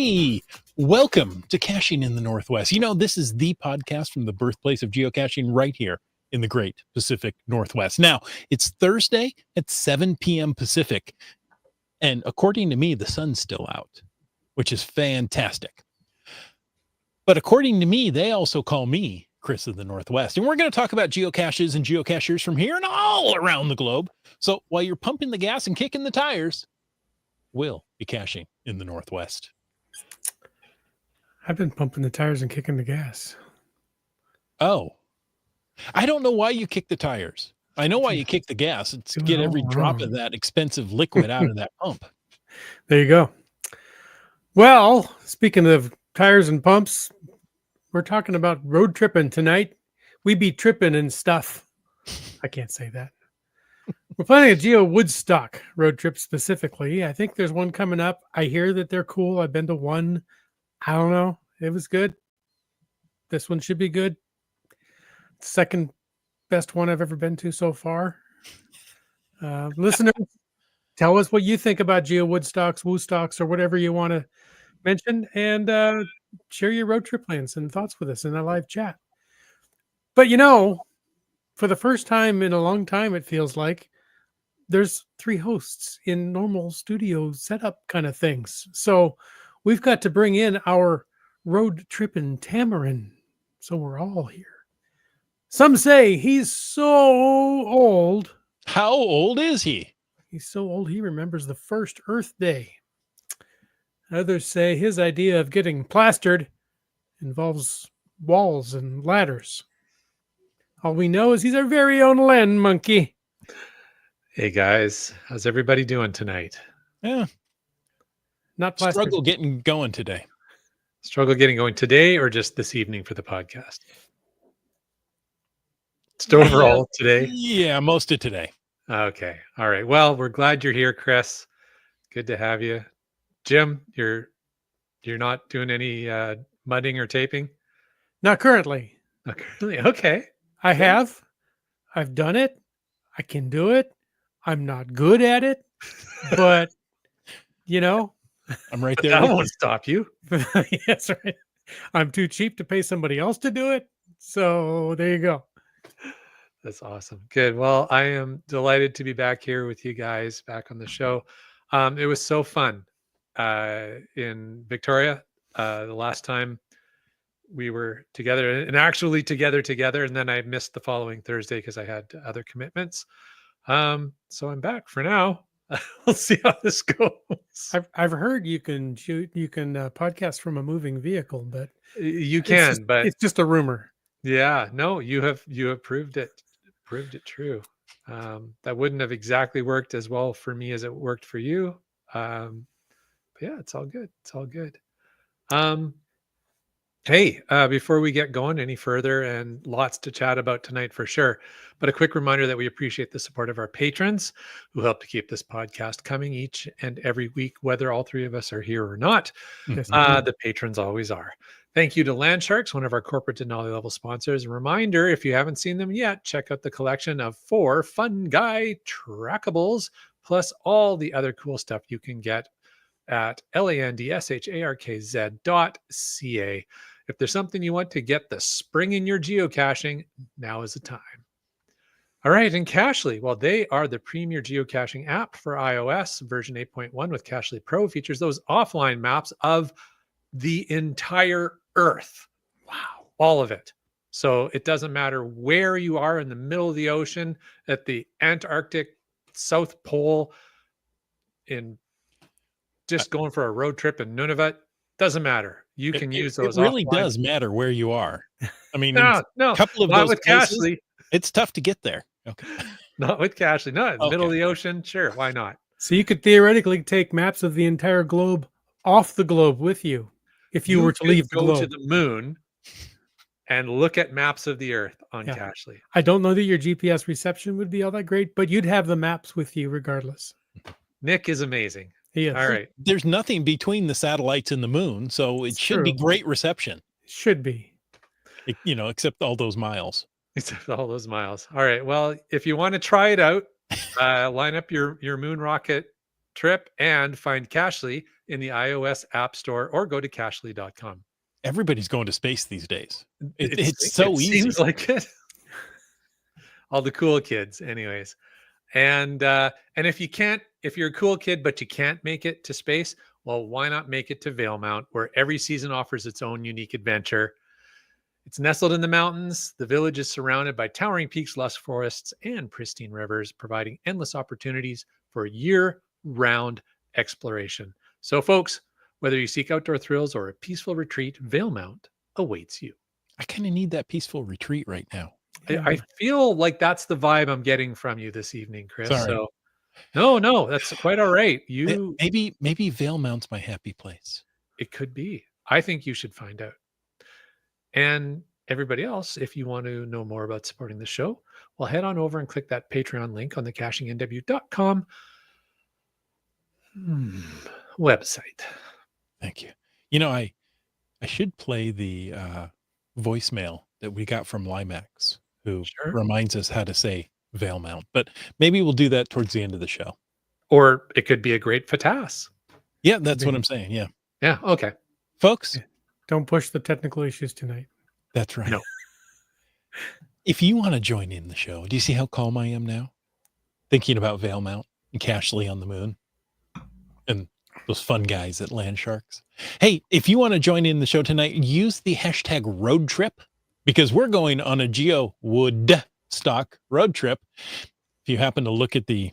Hey, welcome to Caching in the Northwest. You know, this is the podcast from the birthplace of geocaching right here in the great Pacific Northwest. Now, it's Thursday at 7 p.m. Pacific, and according to me, the sun's still out, which is fantastic. But according to me, they also call me Chris of the Northwest. And we're going to talk about geocaches and geocachers from here and all around the globe. So while you're pumping the gas and kicking the tires, we'll be caching in the Northwest. I've been pumping the tires and kicking the gas. Oh, I don't know why you kick the tires. I know why you kick the gas. It's to get every drop of that expensive liquid out of that pump. There you go. Well, speaking of tires and pumps, we're talking about road tripping tonight. We be tripping and stuff. I can't say that. We're planning a GeoWoodstock road trip specifically. I think there's one coming up. I hear that they're cool. I've been to one. I don't know. It was good. This one should be good. Second best one I've ever been to so far. Listeners, tell us what you think about GeoWoodstocks, Woostocks, or whatever you want to mention, and share your road trip plans and thoughts with us in a live chat. But you know, for the first time in a long time, it feels like there's 3 hosts in normal studio setup kind of things. So we've got to bring in our road tripping Tamarin. So we're all here. Some say he's so old. How old is he? He's so old he remembers the first Earth Day. Others say his idea of getting plastered involves walls and ladders. All we know is he's our very own land monkey. Hey guys, how's everybody doing tonight? Yeah. Not plastered. Struggle getting going today. Struggle getting going today or just this evening for the podcast? Just overall today? Yeah, most of today. Okay. All right. Well, we're glad you're here, Chris. Good to have you. Jim, you're not doing any mudding or taping? Not currently. Not currently. Okay. I have. I've done it. I can do it. I'm not good at it, but you know, I'm right there. That won't stop you. That's right. I'm too cheap to pay somebody else to do it. So there you go. That's awesome. Good. Well, I am delighted to be back here with you guys, back on the show. It was so fun in Victoria the last time we were together, and actually together, and then I missed the following Thursday because I had other commitments. So I'm back for now. We'll see how this goes. I've heard you can podcast from a moving vehicle, but you can, but it's just a rumor. Yeah, no, you have proved it true. That wouldn't have exactly worked as well for me as it worked for you. But yeah, it's all good. It's all good. Hey, before we get going any further, and lots to chat about tonight for sure, but a quick reminder that we appreciate the support of our patrons who help to keep this podcast coming each and every week, whether all 3 of us are here or not. Yes, The patrons always are. Thank you to Landsharks, one of our corporate Denali level sponsors. A reminder, if you haven't seen them yet, check out the collection of 4 Fun Guy trackables, plus all the other cool stuff you can get at landsharkz.ca. If there's something you want to get the spring in your geocaching, now is the time. All right, and Cachly, well, they are the premier geocaching app for iOS. Version 8.1 with Cachly Pro features those offline maps of the entire Earth. Wow, all of it. So it doesn't matter where you are in the middle of the ocean, at the Antarctic, South Pole, in just going for a road trip in Nunavut. Doesn't matter. You can use those. It really does matter where you are. I mean, no, a couple of not those with places, Cachly. it's tough to get there. Okay. Not with Cachly. No, in the middle of the ocean. Sure, why not? So you could theoretically take maps of the entire globe off the globe with you if you were to leave the globe. Go to the moon and look at maps of the Earth on Cachly. I don't know that your GPS reception would be all that great, but you'd have the maps with you regardless. Nick is amazing. He is. All right. There's nothing between the satellites and the moon, so it should be great reception. Should be. Except all those miles. Except all those miles. All right. Well, if you want to try it out, line up your moon rocket trip and find Cachly in the iOS App Store or go to cachly.com. Everybody's going to space these days. It It's so easy. seems like it. All the cool kids, anyways. And if you're a cool kid but you can't make it to space, well, why not make it to Valemount, where every season offers its own unique adventure. It's nestled in the mountains. The village is surrounded by towering peaks, lush forests, and pristine rivers, providing endless opportunities for year-round exploration. So, folks, whether you seek outdoor thrills or a peaceful retreat, Valemount awaits you. I kind of need that peaceful retreat right now. I feel like that's the vibe I'm getting from you this evening, Chris. Sorry. So, no, that's quite all right. Maybe Valemount's my happy place. It could be. I think you should find out. And everybody else, if you want to know more about supporting the show, well, head on over and click that Patreon link on the cachingnw.com website. Thank you. You know, I should play the voicemail that we got from Limax, who reminds us how to say Valemount, but maybe we'll do that towards the end of the show. Or it could be a great FATAS. Yeah, that's what I'm saying. Yeah. Yeah. Okay. Folks. Don't push the technical issues tonight. That's right. No. If you want to join in the show, do you see how calm I am now? Thinking about Valemount and Cashly on the moon and those fun guys at Land Sharks. Hey, if you want to join in the show tonight, use the hashtag Roadtrip, because we're going on a GeoWoodstock road trip. If you happen to look at the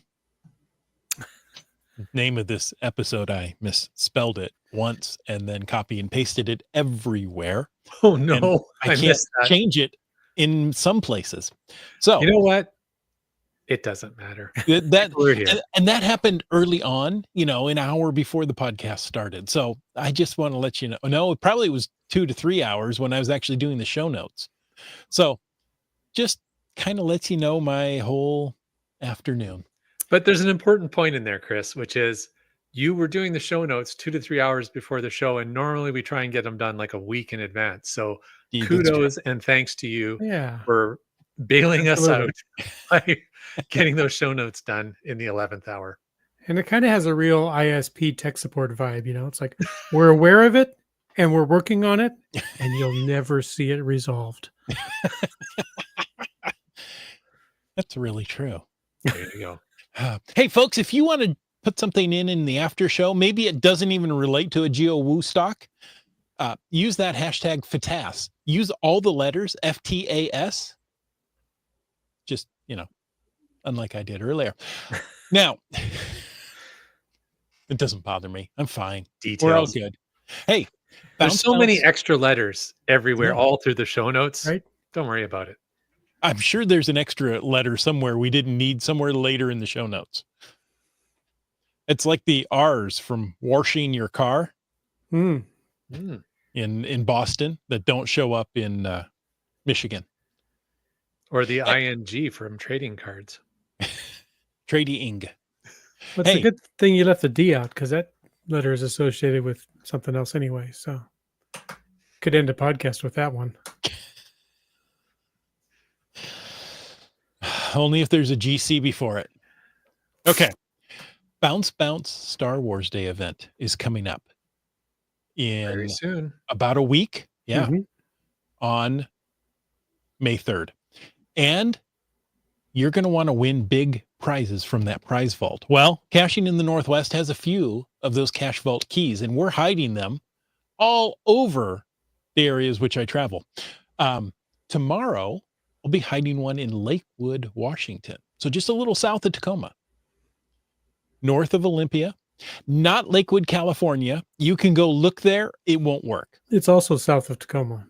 name of this episode, I misspelled it once and then copy and pasted it everywhere. Oh no, I can't change it in some places. So you know what? It doesn't matter. And that happened early on, an hour before the podcast started. So I just want to let you know. No, it probably was 2 to 3 hours when I was actually doing the show notes. So just kind of lets you know my whole afternoon. But there's an important point in there, Chris, which is you were doing the show notes 2 to 3 hours before the show. And normally we try and get them done like a week in advance. So kudos and thanks to you for bailing us out by getting those show notes done in the 11th hour. And it kind of has a real ISP tech support vibe. It's like we're aware of it and we're working on it and you'll never see it resolved. That's really true. There you go. Hey, folks, if you want to put something in the after show, maybe it doesn't even relate to a GeoWoodstock, use that hashtag FATAS. Use all the letters, FTAS. Just, unlike I did earlier. Now, it doesn't bother me. I'm fine. Details. We're all good. Hey, there's so many extra letters everywhere, all through the show notes. Right? Don't worry about it. I'm sure there's an extra letter somewhere we didn't need somewhere later in the show notes. It's like the R's from washing your car in Boston that don't show up in Michigan. Or the ING from trading cards. Trading. But it's a good thing you left the D out, because that letter is associated with something else anyway. So could end a podcast with that one. Only if there's a GC before it. Okay. Bounce Star Wars Day event is coming up in very soon. About a week. Yeah. On May 3rd. And you're going to want to win big prizes from that prize vault. Well, Caching in the Northwest has a few of those cache vault keys, and we're hiding them all over the areas which I travel. Tomorrow, we'll be hiding one in Lakewood, Washington. So just a little south of Tacoma. North of Olympia. Not Lakewood, California. You can go look there. It won't work. It's also south of Tacoma.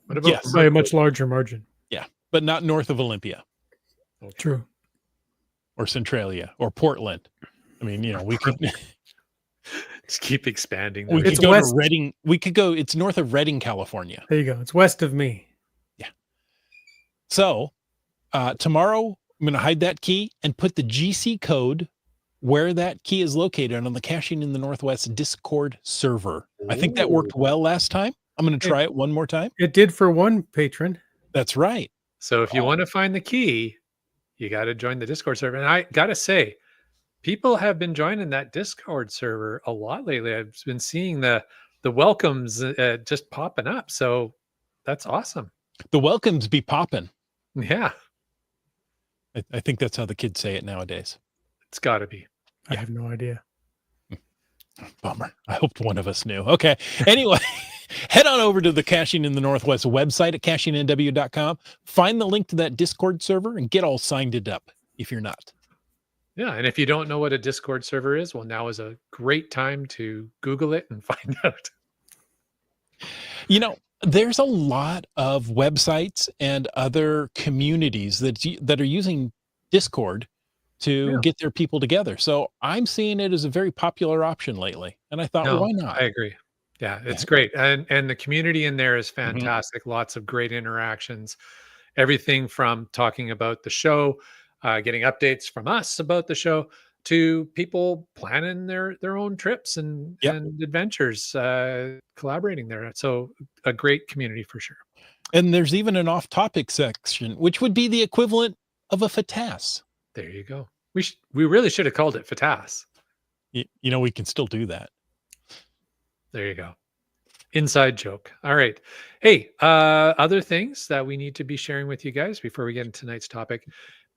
What about by a much larger margin. Yeah, but not north of Olympia. Okay. True. Or Centralia or Portland. I mean, we could just keep expanding. We could go to Redding. We could go. It's north of Redding, California. There you go. It's west of me. Yeah. So tomorrow I'm going to hide that key and put the GC code where that key is located on the Caching in the Northwest Discord server. Ooh. I think that worked well last time. I'm going to try it one more time. It did for one patron. That's right. So if you want to find the key, you got to join the Discord server. And I got to say, people have been joining that Discord server a lot lately. I've been seeing the welcomes just popping up. So that's awesome. The welcomes be popping. Yeah, I think that's how the kids say it nowadays. it's got to be. I have no idea. Bummer. I hoped one of us knew. Okay. Anyway, head on over to the Caching in the Northwest website at cachingnw.com. Find the link to that Discord server and get all signed it up if you're not. Yeah, and if you don't know what a Discord server is, well, now is a great time to Google it and find out. You know, there's a lot of websites and other communities that are using Discord to get their people together. So I'm seeing it as a very popular option lately. And I thought, No, why not? I agree. Yeah, it's great. And the community in there is Mm-hmm. fantastic. Lots of great interactions. Everything from talking about the show, getting updates from us about the show, to people planning their own trips and adventures, collaborating there. So a great community for sure. And there's even an off-topic section, which would be the equivalent of a FATAS. There you go. We really should have called it FATAS. You know, we can still do that. There you go. Inside joke. All right. Hey, other things that we need to be sharing with you guys before we get into tonight's topic.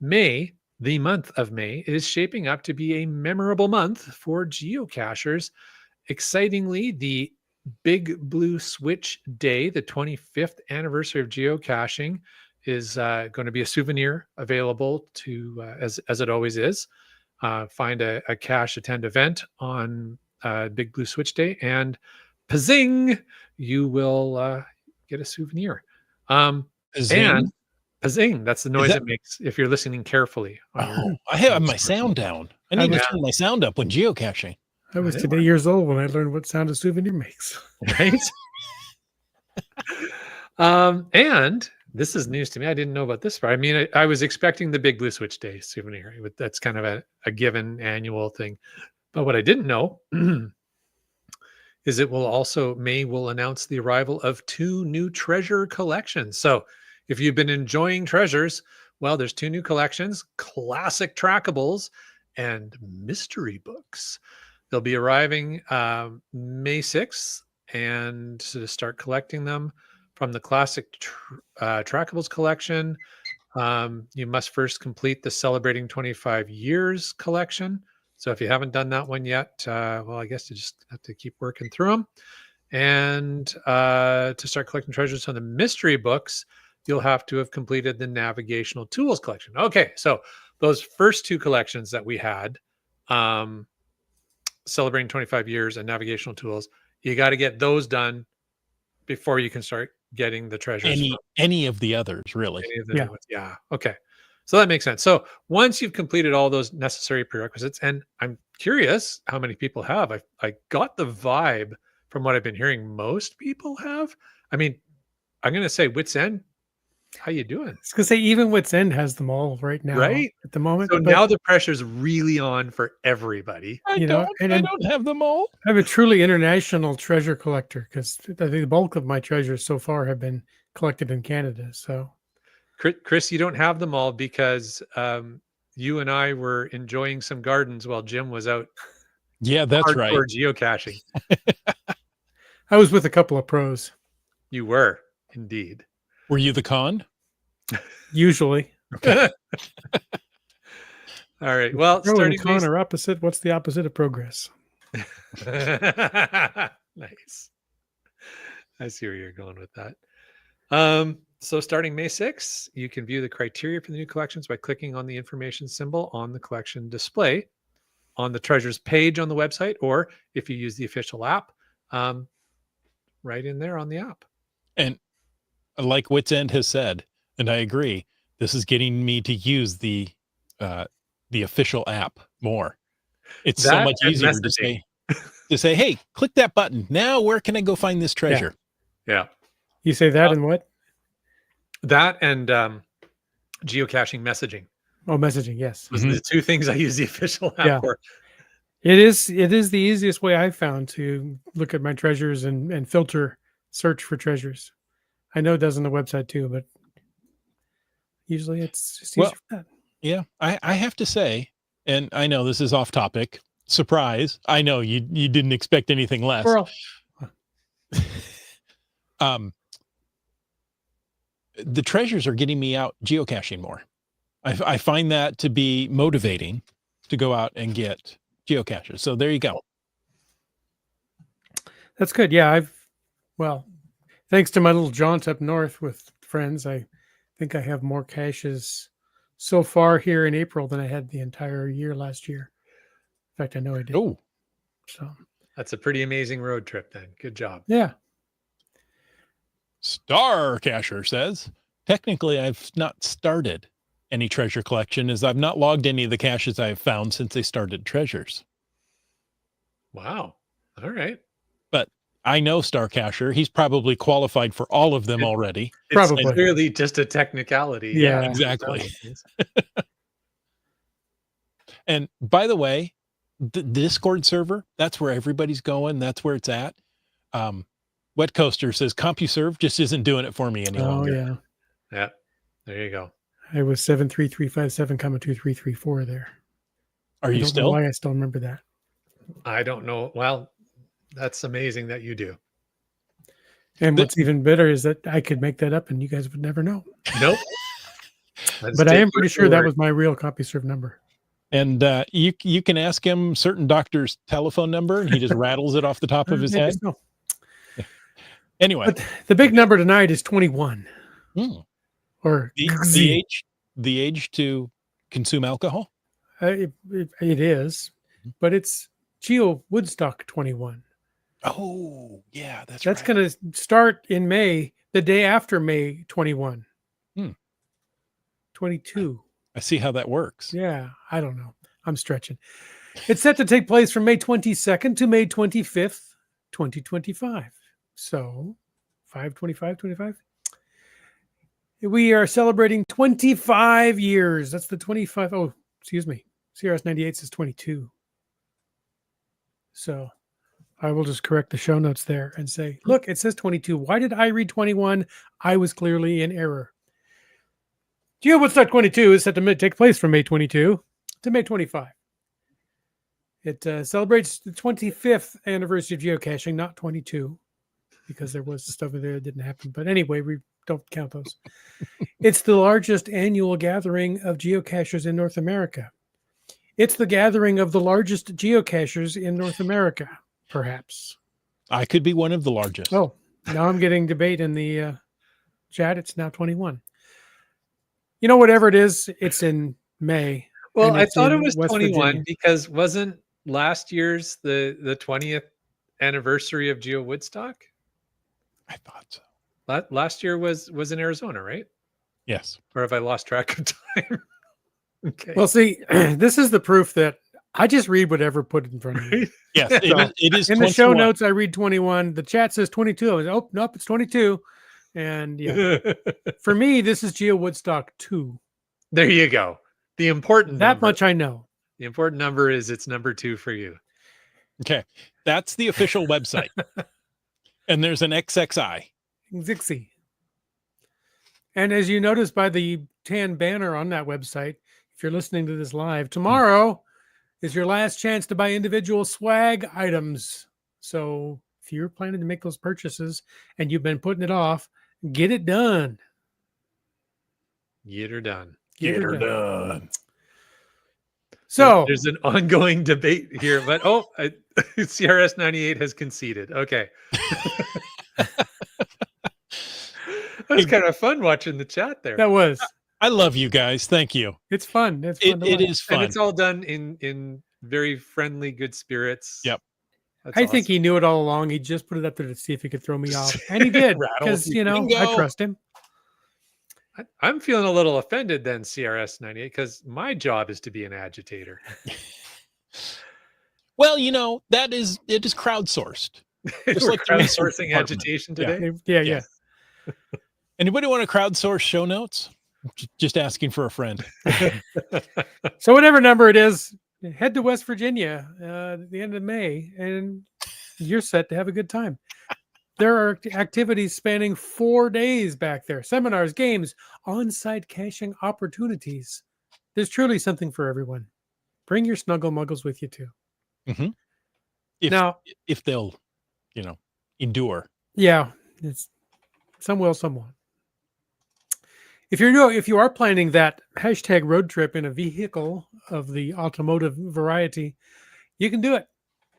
May, the month of May, is shaping up to be a memorable month for geocachers. Excitingly, the Big Blue Switch Day, the 25th anniversary of geocaching, is going to be a souvenir available to, as it always is. Find a cache attend event on Big Blue Switch Day, and pazing, you will get a souvenir. And pazing, that's the noise it makes if you're listening carefully. I have my sound down. I need to turn my sound up when geocaching. I was today years old when I learned what sound a souvenir makes. Right? And this is news to me. I didn't know about this part. I mean, I was expecting the Big Blue Switch Day souvenir. That's kind of a given annual thing. But what I didn't know is May will announce the arrival of 2 new treasure collections. So if you've been enjoying treasures, well, there's 2 new collections: classic trackables and mystery books. They'll be arriving May 6th, and to start collecting them from the classic trackables collection, you must first complete the Celebrating 25 Years collection. So if you haven't done that one yet, well, I guess you just have to keep working through them. And to start collecting treasures on the mystery books, you'll have to have completed the navigational tools collection. Okay, so those first 2 collections that we had, Celebrating 25 Years and navigational tools, you got to get those done before you can start getting the treasures. Any of the others, really. Yeah. Okay. So that makes sense. So once you've completed all those necessary prerequisites, and I'm curious how many people have, I got the vibe from what I've been hearing, most people have. I mean, I'm going to say Wits End. How you doing? I was going to say even Wits End has them all right now, right? At the moment. So now the pressure's really on for everybody. I don't have them all. I'm a truly international treasure collector because I think the bulk of my treasures so far have been collected in Canada. So, Chris, you don't have them all because you and I were enjoying some gardens while Jim was out. Yeah, that's right. Geocaching. I was with a couple of pros. You were indeed. Were you the con? Usually. Okay. All right. Well, Pro starting and con are opposite. What's the opposite of progress? Nice. I see where you're going with that. So starting May 6th, you can view the criteria for the new collections by clicking on the information symbol on the collection display on the treasures page on the website, or if you use the official app, right in there on the app. And like Wits End has said, and I agree, this is getting me to use the official app more. It's so much easier to say, hey, click that button. Now where can I go find this treasure? Yeah. You say that and what? That and geocaching messaging. Oh, messaging, yes. Those are the 2 things I use the official app for. It is the easiest way I've found to look at my treasures and filter search for treasures. I know it does on the website too, but usually it's just easier for that. Yeah, I have to say, and I know this is off topic. Surprise. I know you didn't expect anything less. Squirrel. The treasures are getting me out geocaching more. I find that to be motivating to go out and get geocaches. So there you go. That's good. Yeah, thanks to my little jaunt up north with friends, I think I have more caches so far here in April than I had the entire year last year. In fact, I know I did. Oh, So That's a pretty amazing road trip then. Good job. yeah. Star Cacher says, technically, I've not started any treasure collection as I've not logged any of the caches I've found since they started treasures. Wow. All right. But I know Star Cacher. He's probably qualified for all of them already. Probably. It's clearly just a technicality. Yeah. Exactly. And by the way, the Discord server, that's where everybody's going. That's where it's at. Wet Coaster says CompuServe just isn't doing it for me any Oh longer. yeah. Yeah. There you go. I was 73357, 2334 there. Are I you don't know still? why I still remember that. I don't know. Well, that's amazing that you do. And what's even better is that I could make that up and you guys would never know. Nope. But I am pretty sure that was my real CompuServe number. And you can ask him certain doctor's telephone number and he just rattles it off the top of his Maybe head. so. Anyway, But the big number tonight is 21. Or the age to consume alcohol. it is, but it's GeoWoodstock 21. Oh, yeah, that's That's right. going to start in May, the day after May 21. 22. I see how that works. Yeah, I don't know. I'm stretching. It's set to take place from May 22nd to May 25th, 2025. So 5/25/25. We are celebrating 25 years. That's the 25. Oh, excuse me. CRS 98 says 22. So I will just correct the show notes there and say, look, it says 22. Why did I read 21? I was clearly in error. GeoWoodstock 22 is set to take place from May 22 to May 25. It celebrates the 25th anniversary of geocaching, not 22, because there was stuff there that didn't happen. But anyway, we don't count those. It's the largest annual gathering of geocachers in North America. It's the gathering of the largest geocachers in North America, perhaps. I could be one of the largest. Oh, now I'm getting debate in the chat. It's now 21. You know, whatever it is, it's in May. Well, and I it's thought it in was West 21 Virginia. because wasn't last year's the 20th anniversary of GeoWoodstock? I thought so. Last year was in Arizona, right? Yes. Or have I lost track of time? Okay. Well, see, this is the proof that I just read whatever put in front of me. Yes. So, it is in the show 21. notes, I read 21. The chat says 22. I was, oh, nope, it's 22. And yeah, for me, this is GeoWoodstock 2. There you go. The important That number. much I know. The important number is it's number 2 for you. Okay. That's the official website. And there's an XXI. Zixie. And as you notice by the tan banner on that website, if you're listening to this live, tomorrow is your last chance to buy individual swag items. So if you're planning to make those purchases and you've been putting it off, get it done. Get her done. Get her done. So there's an ongoing debate here, but CRS 98 has conceded. Okay. That was kind of fun watching the chat there. that was. I love you guys. Thank you. It's fun. It's fun to It watch. is fun. And it's all done in very friendly, good spirits. Yep. That's I think awesome. he knew it all along. He just put it up there to see if he could throw me off. And he did. Because, you know, I Bingo. trust him. I'm feeling a little offended then, CRS 98, because my job is to be an agitator. Well, you know, it is crowdsourced. We're like the research crowdsourcing department. agitation Yeah. today. Yeah. Anybody want to crowdsource show notes? Just asking for a friend. So whatever number it is, head to West Virginia at the end of May, and you're set to have a good time. There are activities spanning 4 days back there. Seminars, games, on-site caching opportunities. There's truly something for everyone. Bring your snuggle muggles with you too. If Now, if they'll, endure. yeah, it's some will, some won't. If you are planning that hashtag road trip in a vehicle of the automotive variety, you can do it.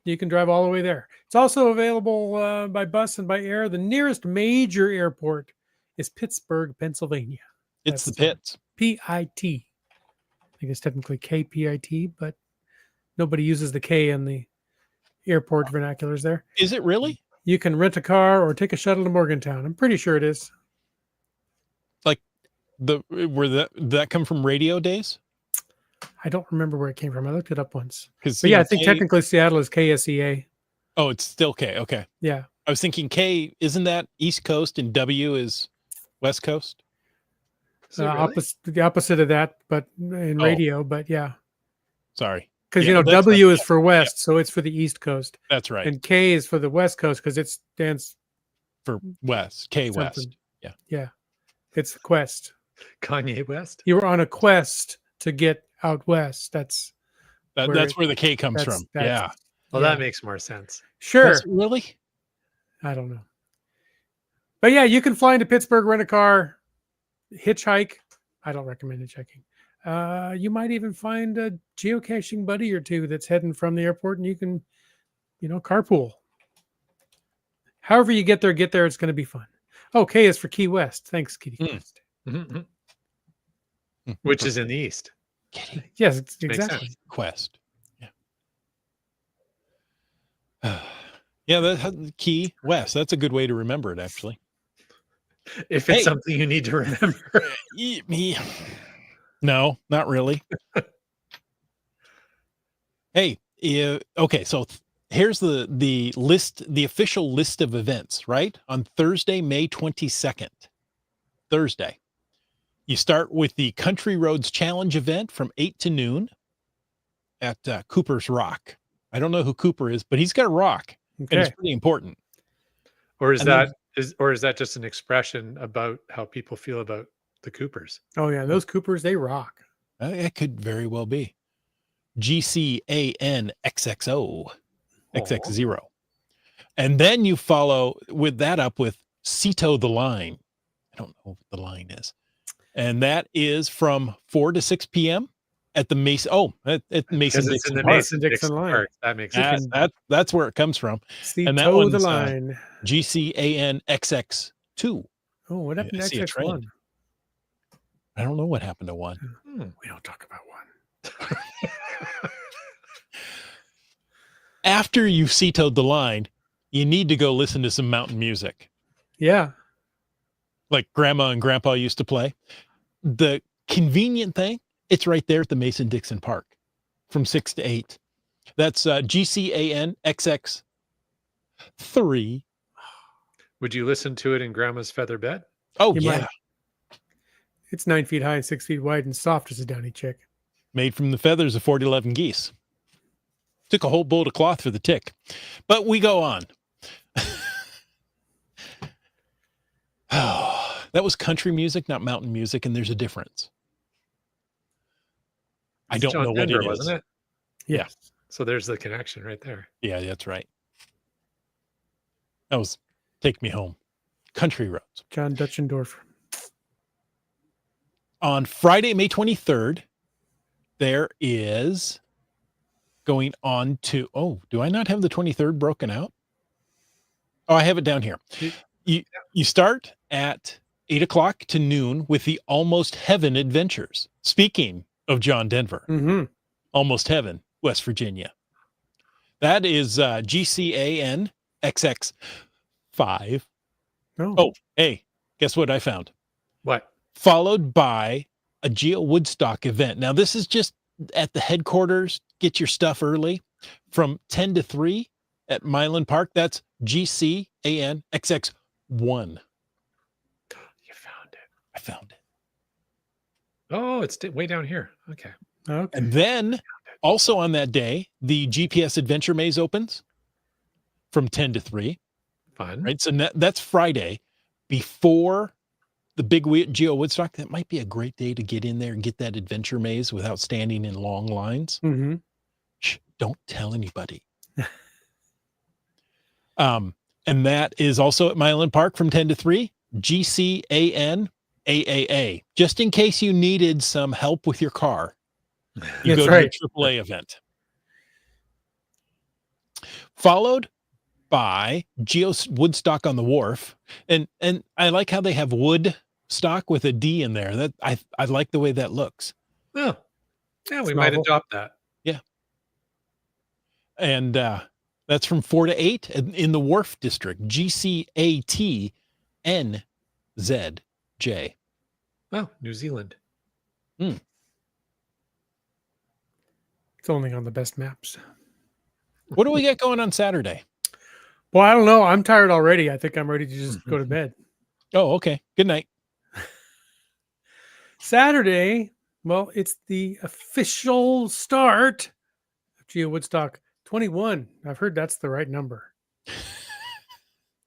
You can drive all the way there. It's also available by bus and by air. The nearest major airport is Pittsburgh, Pennsylvania. It's the That's pits. PIT. I think it's technically KPIT, but nobody uses the K in the airport vernaculars there. Is it really? You can rent a car or take a shuttle to Morgantown. I'm pretty sure it is. Like that come from radio days? I don't remember where it came from. I looked it up once. Because But yeah, I think technically Seattle is KSEA. Oh, it's still K. Okay. Yeah. I was thinking K, isn't that East Coast and W is West Coast? Is it really? The opposite of that, but in radio. But yeah, Sorry. because Yeah, that's W right. is for West, so it's for the East Coast, That's right. and K is for the West Coast because it stands For West. K West. something. Yeah. Yeah, it's a quest. Kanye West. You were on a quest to get out west. That's That's where the K comes from. Yeah. Well, yeah. that makes more sense. Sure. Does it really? I don't know, but yeah, you can fly into Pittsburgh, rent a car, hitchhike. I don't recommend hitchhiking. You might even find a geocaching buddy or two that's heading from the airport, and you can, carpool. However you get there, it's going to be fun. Oh, K is for Key West. Thanks, Kitty Quest. Mhm. Which is in the east. Kitty Yes, Makes exactly. sense. Quest. Yeah. Yeah, that Key West. That's a good way to remember it, actually. If it's Hey. something you need to remember. No, not really. Hey, okay, so here's the list, the official list of events, right? On Thursday, May 22nd. Thursday. You start with the Country Roads Challenge event from 8 to noon at Cooper's Rock. I don't know who Cooper is, but he's got a rock, and Okay. it's pretty important. Or is And that then- just an expression about how people feel about the Coopers? Oh yeah, those Coopers, they rock. It could very well be. GCANXXO. XX0. And then you follow with that up with Cito the Line. I don't know what the line is. And that is from 4 to 6 p.m. at the Mason. Oh, at Mason Because it's in Dixon the Park. Mason-Dixon line. Park. That makes sense. That's where it comes from. See, And that toe the one's, line. GCANXX2. Oh, what happened I to see a XX1? trend. I don't know what happened to one. We don't talk about one. After you've Citoed the line, you need to go listen to some mountain music. Yeah. Like Grandma and Grandpa used to play. The convenient thing, it's right there at the Mason-Dixon Park from 6 to 8. That's GCANXX3. Would you listen to it in Grandma's feather bed? Oh, You yeah. might. It's 9 feet high and 6 feet wide and soft as a downy chick. Made from the feathers of 4011 geese. Took a whole boat of cloth for the tick. But we go on. Oh, that was country music, not mountain music, and there's a difference. I It's don't John know what Denver, it is. wasn't it? Yeah. So there's the connection right there. Yeah, that's right. That was Take Me Home. Country Roads. John Dutchendorf. On Friday, May 23rd, there is going on to, do I not have the 23rd broken out? Oh, I have it down here. You start at 8 o'clock to noon with the Almost Heaven Adventures. Speaking of John Denver, Mm-hmm. Almost Heaven, West Virginia. That is GCANXX5. Oh, hey, guess what I found? What? Followed by a GeoWoodstock event. Now, this is just at the headquarters. Get your stuff early from 10 to 3 at Milan Park. That's GCANXX1. You found it. I found it. Oh, it's way down here. Okay. Okay. And then also on that day, the GPS Adventure Maze opens from 10 to 3. Fun. Right. So that's Friday before the big GeoWoodstock, that might be a great day to get in there and get that adventure maze without standing in long lines. Mm-hmm. Shh, don't tell anybody. And that is also at Milan Park from 10 to 3, GCAN AAA. Just in case you needed some help with your car, you That's go right. to the AAA event. Followed by GeoWoodstock on the Wharf. And I like how they have wood stock with a D in there. That I like the way that looks. Oh, yeah, we It's might novel. adopt that. Yeah. And that's from 4 to 8 in the Wharf District, GCATNZJ. Oh, New Zealand. It's only on the best maps. What do we get going on Saturday? Well, I don't know. I'm tired already. I think I'm ready to just go to bed. Oh, okay. Good night. Saturday, well, it's the official start of GeoWoodstock 21. I've heard that's the right number.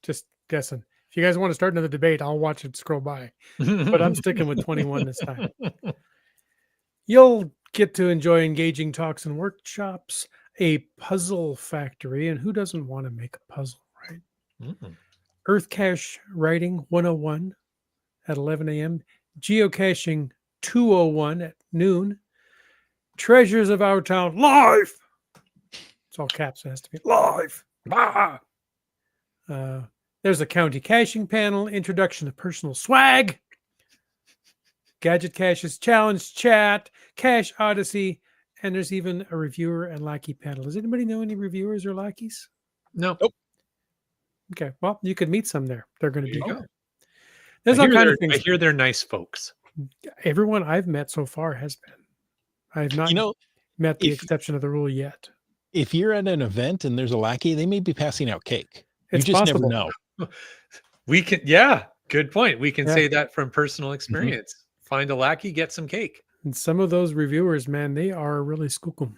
Just guessing. If you guys want to start another debate, I'll watch it scroll by. But I'm sticking with 21 this time. You'll get to enjoy engaging talks and workshops, a puzzle factory, and who doesn't want to make a puzzle, right? Earth Cache Writing 101 at 11 a.m., Geocaching 201 at noon, Treasures of Our Town live. It's all caps. It has to be live. There's a county caching panel, introduction of personal swag, gadget caches challenge chat, cache odyssey, and there's even a reviewer and lackey panel. Does anybody know any reviewers or lackeys? No. Nope. Okay, well, you could meet some there. They're going to There be you there. go. There's I all hear kinds they're- of things. I hear they're nice folks. Everyone I've met so far has been. I have not met the exception of the rule yet. If you're at an event and there's a lackey, they may be passing out cake. It's you just possible. never know. We can, yeah, good point. We can Yeah. say that from personal experience. Find a lackey, get some cake. And some of those reviewers, man, they are really skookum.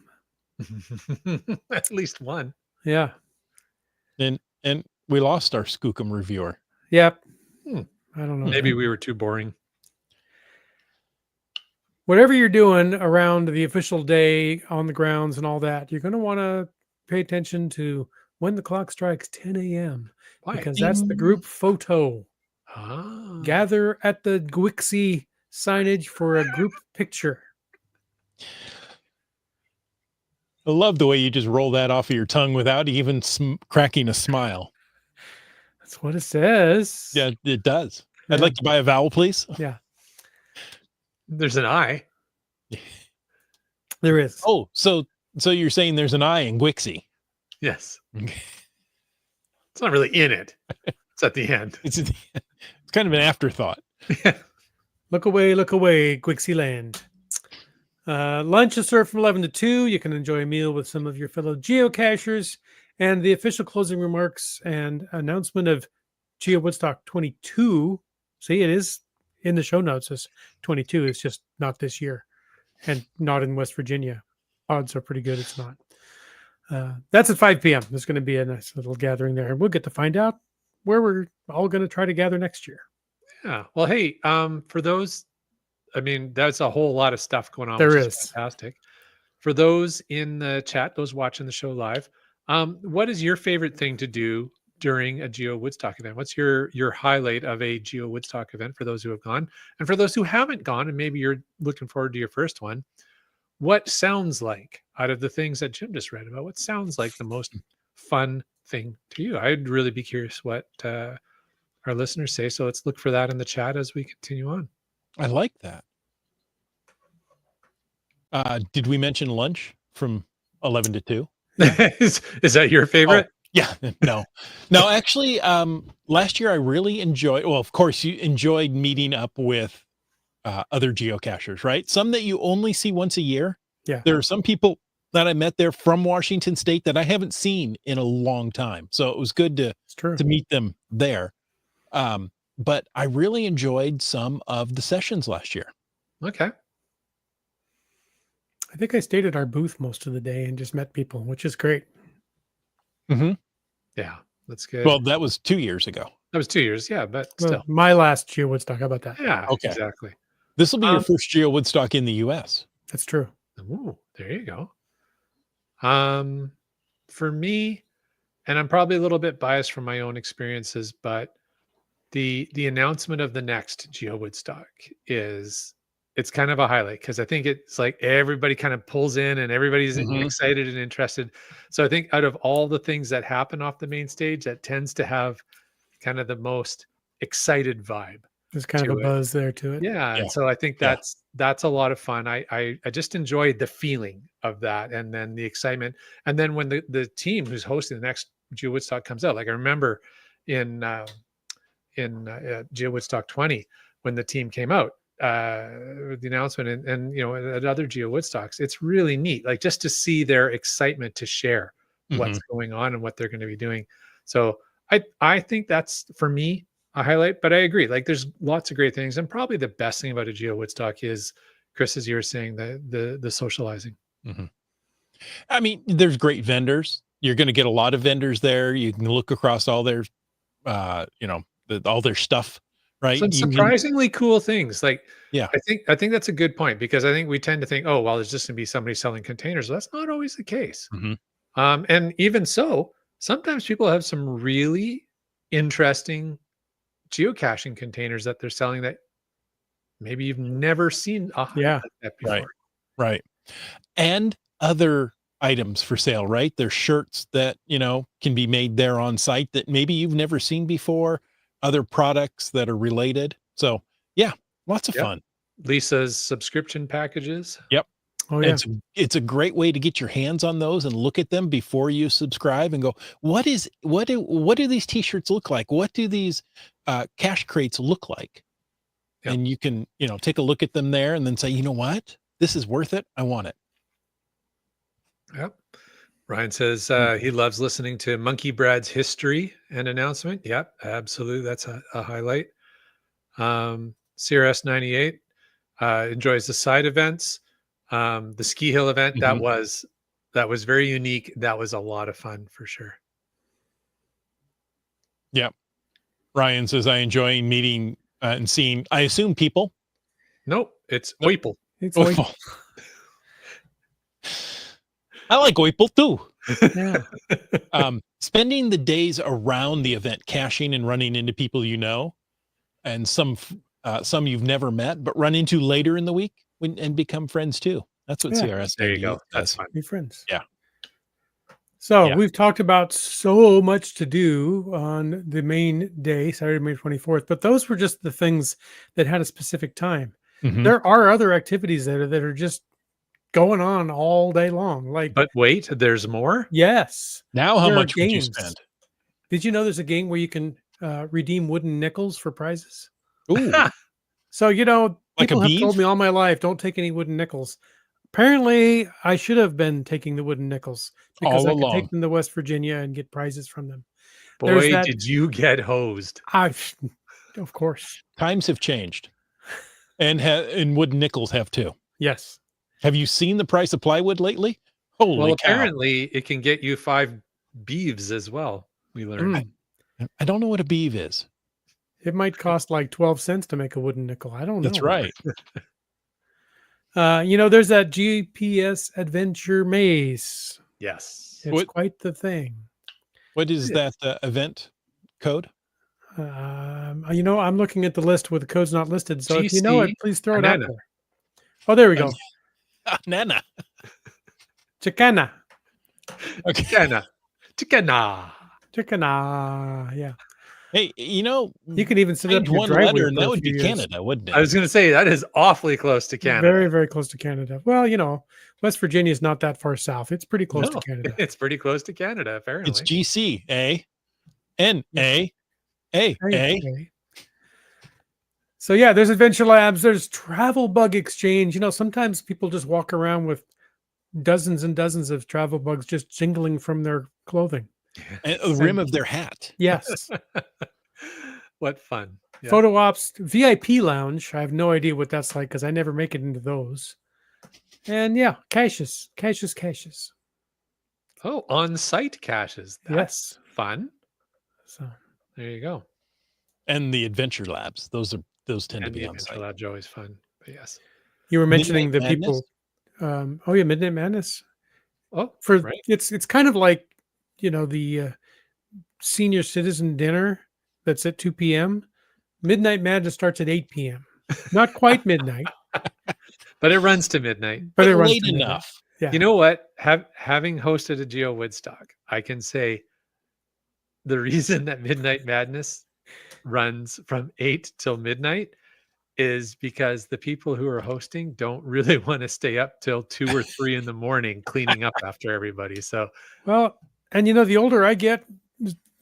At least one. Yeah. And we lost our Skookum reviewer. Yep. Hmm. I don't know. Maybe we were too boring. Whatever you're doing around the official day on the grounds and all that, you're going to want to pay attention to when the clock strikes 10 a.m. Why? because that's the group photo. Ah. Gather at the Gwixie signage for a group picture. I love the way you just roll that off of your tongue without even cracking a smile. That's what it says. Yeah, it does. Yeah. I'd like to buy a vowel, please. Yeah, There's an eye. there is. Oh, so you're saying there's an I in Gwixie. Yes. It's not really in it. It's at the end. It's kind of an afterthought. Look away, Gwixie Land. Lunch is served from 11 to 2. You can enjoy a meal with some of your fellow geocachers. And the official closing remarks and announcement of GeoWoodstock 22. See, it is in the show notes as 22. It's just not this year and not in West Virginia. Odds are pretty good it's not. That's at 5 p.m. There's going to be a nice little gathering there. And we'll get to find out where we're all going to try to gather next year. Yeah. Well, hey, for those, I mean, that's a whole lot of stuff going on. There which is. fantastic. For those in the chat, those watching the show live, what is your favorite thing to do during a GeoWoodstock event? What's your highlight of a GeoWoodstock event for those who have gone? And for those who haven't gone, and maybe you're looking forward to your first one, what sounds like, out of the things that Jim just read about, what sounds like the most fun thing to you? I'd really be curious what our listeners say. So let's look for that in the chat as we continue on. I like that. Did we mention lunch from 11 to 2? is that your favorite? Oh, yeah. No, actually, last year I really enjoyed, well, of course you enjoyed meeting up with other geocachers, right? Some that you only see once a year. Yeah. There are some people that I met there from Washington State that I haven't seen in a long time. So it was good to meet them there. But I really enjoyed some of the sessions last year. Okay. I think I stayed at our booth most of the day and just met people, which is great. Mm-hmm. Yeah, that's good. Well, that was 2 years ago. That was 2 years. Yeah, but Well, still. my last GeoWoodstock. How about that? Yeah, Okay. exactly. This will be your Um, first GeoWoodstock in the US. That's true. Ooh, there you go. For me, and I'm probably a little bit biased from my own experiences, but the announcement of the next Geo Woodstock is it's kind of a highlight because I think it's like everybody kind of pulls in and everybody's Mhm. excited and interested. So I think out of all the things that happen off the main stage, that tends to have kind of the most excited vibe There's kind of a to it. buzz there to it. Yeah, Yeah. and so I think Yeah. that's a lot of fun. I just enjoyed the feeling of that, and then the excitement, and then when the team who's hosting the next Geo Woodstock comes out, like I remember in Geo Woodstock 20 when the team came out, the announcement, and you know at other Geo Woodstocks, it's really neat, like just to see their excitement to share what's Mhm. going on and what they're going to be doing. So I think that's for me a highlight, but I agree. Like there's lots of great things, and probably the best thing about a Geo Woodstock is, Chris, as you were saying, the socializing. Mhm. I mean, there's great vendors. You're going to get a lot of vendors there. You can look across all their, you know, all their stuff, right? Some You can, surprisingly cool things. Like yeah. I think that's a good point because I think we tend to think, oh, well, there's just gonna be somebody selling containers. Well, that's not always the case. Mhm. And even so, sometimes people have some really interesting geocaching containers that they're selling that maybe you've never seen a highlight Yeah. like that Right. before. Right. And other items for sale, right? There's shirts that, you know, can be made there on site that maybe you've never seen before, other products that are related. So, yeah, lots of Yep. fun. Lisa's subscription packages. Yep. Oh yeah. It's a great way to get your hands on those and look at them before you subscribe and go, what do these t-shirts look like? What do these cash crates look like? Yep. And you can, you know, take a look at them there and then say, you know what? This is worth it. I want it. Yep. Ryan says Mm. he loves listening to Monkey Brad's history and announcement. Yep, absolutely. That's a highlight. CRS98 enjoys the side events. The ski hill event Mhm. that was very unique. That was a lot of fun for sure. Yep. Ryan says, I enjoy meeting and seeing, I assume people. Nope, it's Nope. Oipel. It's like Oh, I like Oipel too. yeah. Spending the days around the event, caching and running into people you know, and some you've never met, but run into later in the week and become friends too. That's what Yeah. CRS There you 98 go. That's does. fun. Be friends. Yeah. So Yeah. we've talked about so much to do on the main day, Saturday, May 24th, but those were just the things that had a specific time. Mhm. There are other activities that are just going on all day long. Like, But wait, there's more. yes, Now, how there are much would you games. spend? Did you know there's a game where you can redeem wooden nickels for prizes? Ooh, So, you know, like a people have told beef? me all my life, don't take any wooden nickels. Apparently, I should have been taking the wooden nickels because All I could take along. them to West Virginia and get prizes from them. There's Boy, that. did you get hosed. I, of course, Times have changed, and wooden nickels have too. yes. Have you seen the price of plywood lately? Holy Well, cow! apparently it can get you 5 beeves as well. We learned. Mm. I don't know what a beef is. It might cost like 12 cents to make a wooden nickel. I don't That's know. right. You know, there's that GPS adventure maze. Yes. It's What quite the thing. what is It that is. event code? You know, I'm looking at the list with the codes not listed. So if you know it, GC please throw it out Anana. there. Oh, there we go. Nana. Chicana. Okay. Chicana. Chicana. Chicana. Yeah. Hey, you know, You can even set it up change in your one driveway letter and for that a would few be years. Canada, wouldn't I it? was going to say that is awfully close to Canada. Very, very close to Canada. Well, you know, West Virginia is not that far south. It's pretty close to No, Canada. it's pretty close to Canada, It's apparently. GC, A, N, Yes. A. Okay. So yeah, there's adventure labs, there's travel bug exchange. You know, sometimes people just walk around with dozens and dozens of travel bugs just jingling from their clothing. And the rim of their hat. Yes. What fun. Yeah. Photo ops, VIP lounge. I have no idea what that's like because I never make it into those. And yeah, caches. Oh, on-site caches. That's Yes. fun. So There you go. And the adventure labs. Those tend to And be the on Adventure site. Labs are always fun. But yes. You were mentioning Midnight the Madness? people. Oh yeah, Midnight Madness. Oh, For right. it's kind of like the senior citizen dinner that's at 2 p.m. Midnight Madness starts at 8 p.m. Not quite midnight, But it runs to midnight. but it But runs late to midnight. enough. Yeah. You know what? Having hosted a GeoWoodstock, I can say the reason that Midnight Madness runs from 8 till midnight is because the people who are hosting don't really want to stay up till 2 or 3 in the morning cleaning up after everybody. So Well, and the older I get,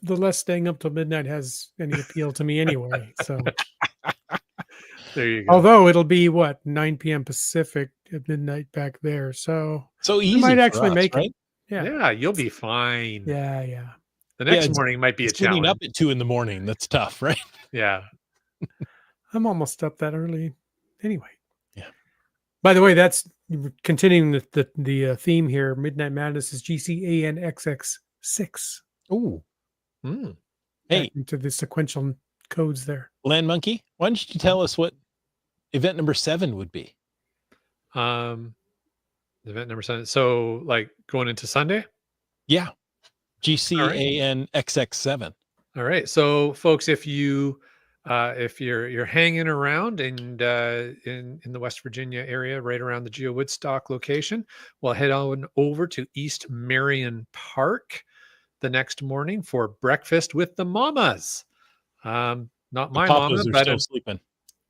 the less staying up till midnight has any appeal to me anyway. So, there you go. although it'll be what 9 p.m. Pacific at midnight back there, so So I easy might for actually us, make right? it. Yeah, Yeah, you'll be fine. yeah, yeah. The Yeah, next morning might be a It's getting up challenge. at 2 in the morning. That's tough, right? Yeah. I'm almost up that early, anyway. Yeah. By the way, that's continuing the theme here. Midnight Madness is GCANXX6. Oh, Mm. hey, Into the sequential codes there. Land Monkey, why don't you tell us what event number 7 would be? Event number 7. So like going into Sunday? Yeah. GCANXX7. All right. So folks, if you're hanging around and in the West Virginia area, right around the GeoWoodstock location, well, head on over to East Marion Park the next morning for breakfast with the mamas. Not The my Papas mama, are but still sleeping.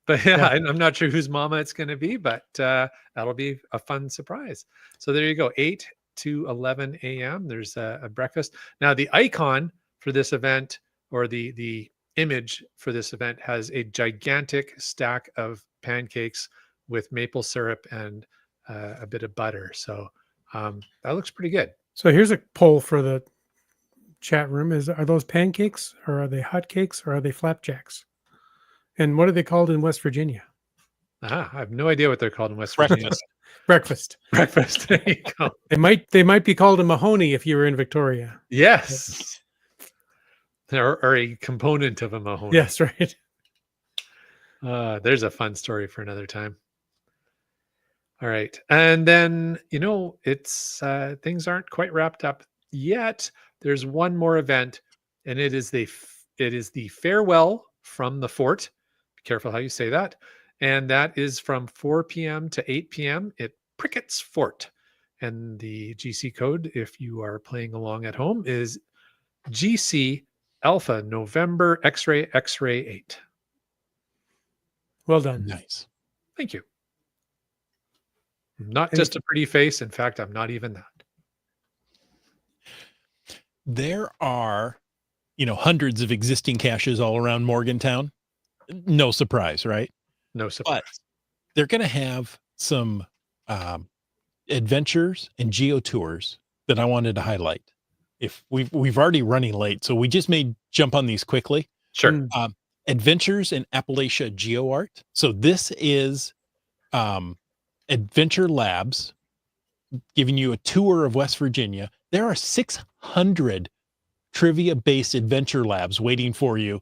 yeah, Yeah. I'm not sure whose mama it's going to be, but that'll be a fun surprise. So there you go, 8 to 11 a.m. There's a breakfast. Now the icon for this event, or the image for this event, has a gigantic stack of pancakes with maple syrup and a bit of butter. So that looks pretty good. So here's a poll for the chat room: are those pancakes, or are they hotcakes, or are they flapjacks? And what are they called in West Virginia? I have no idea what they're called in West Virginia. Breakfast. Breakfast. Breakfast. There you go. They might be called a Mahoney if you were in Victoria. Yes. Or a component of a Mahoney. Yes, right. There's a fun story for another time. All right. And then, it's things aren't quite wrapped up yet. There's one more event, and it is the farewell from the fort. Be careful how you say that. And that is from 4 p.m. to 8 p.m. at Prickett's Fort. And the GC code, if you are playing along at home, is GC Alpha November X-ray 8. Well done. Nice. Thank you. I'm not just a pretty face. In fact, I'm not even that. There are, hundreds of existing caches all around Morgantown. No surprise, right? No surprise. But they're going to have some adventures and geo tours that I wanted to highlight. If we've already running late, so we just may jump on these quickly. Sure. Adventures in Appalachia Geo Art. So this is Adventure Labs giving you a tour of West Virginia. There are 600 trivia-based adventure labs waiting for you.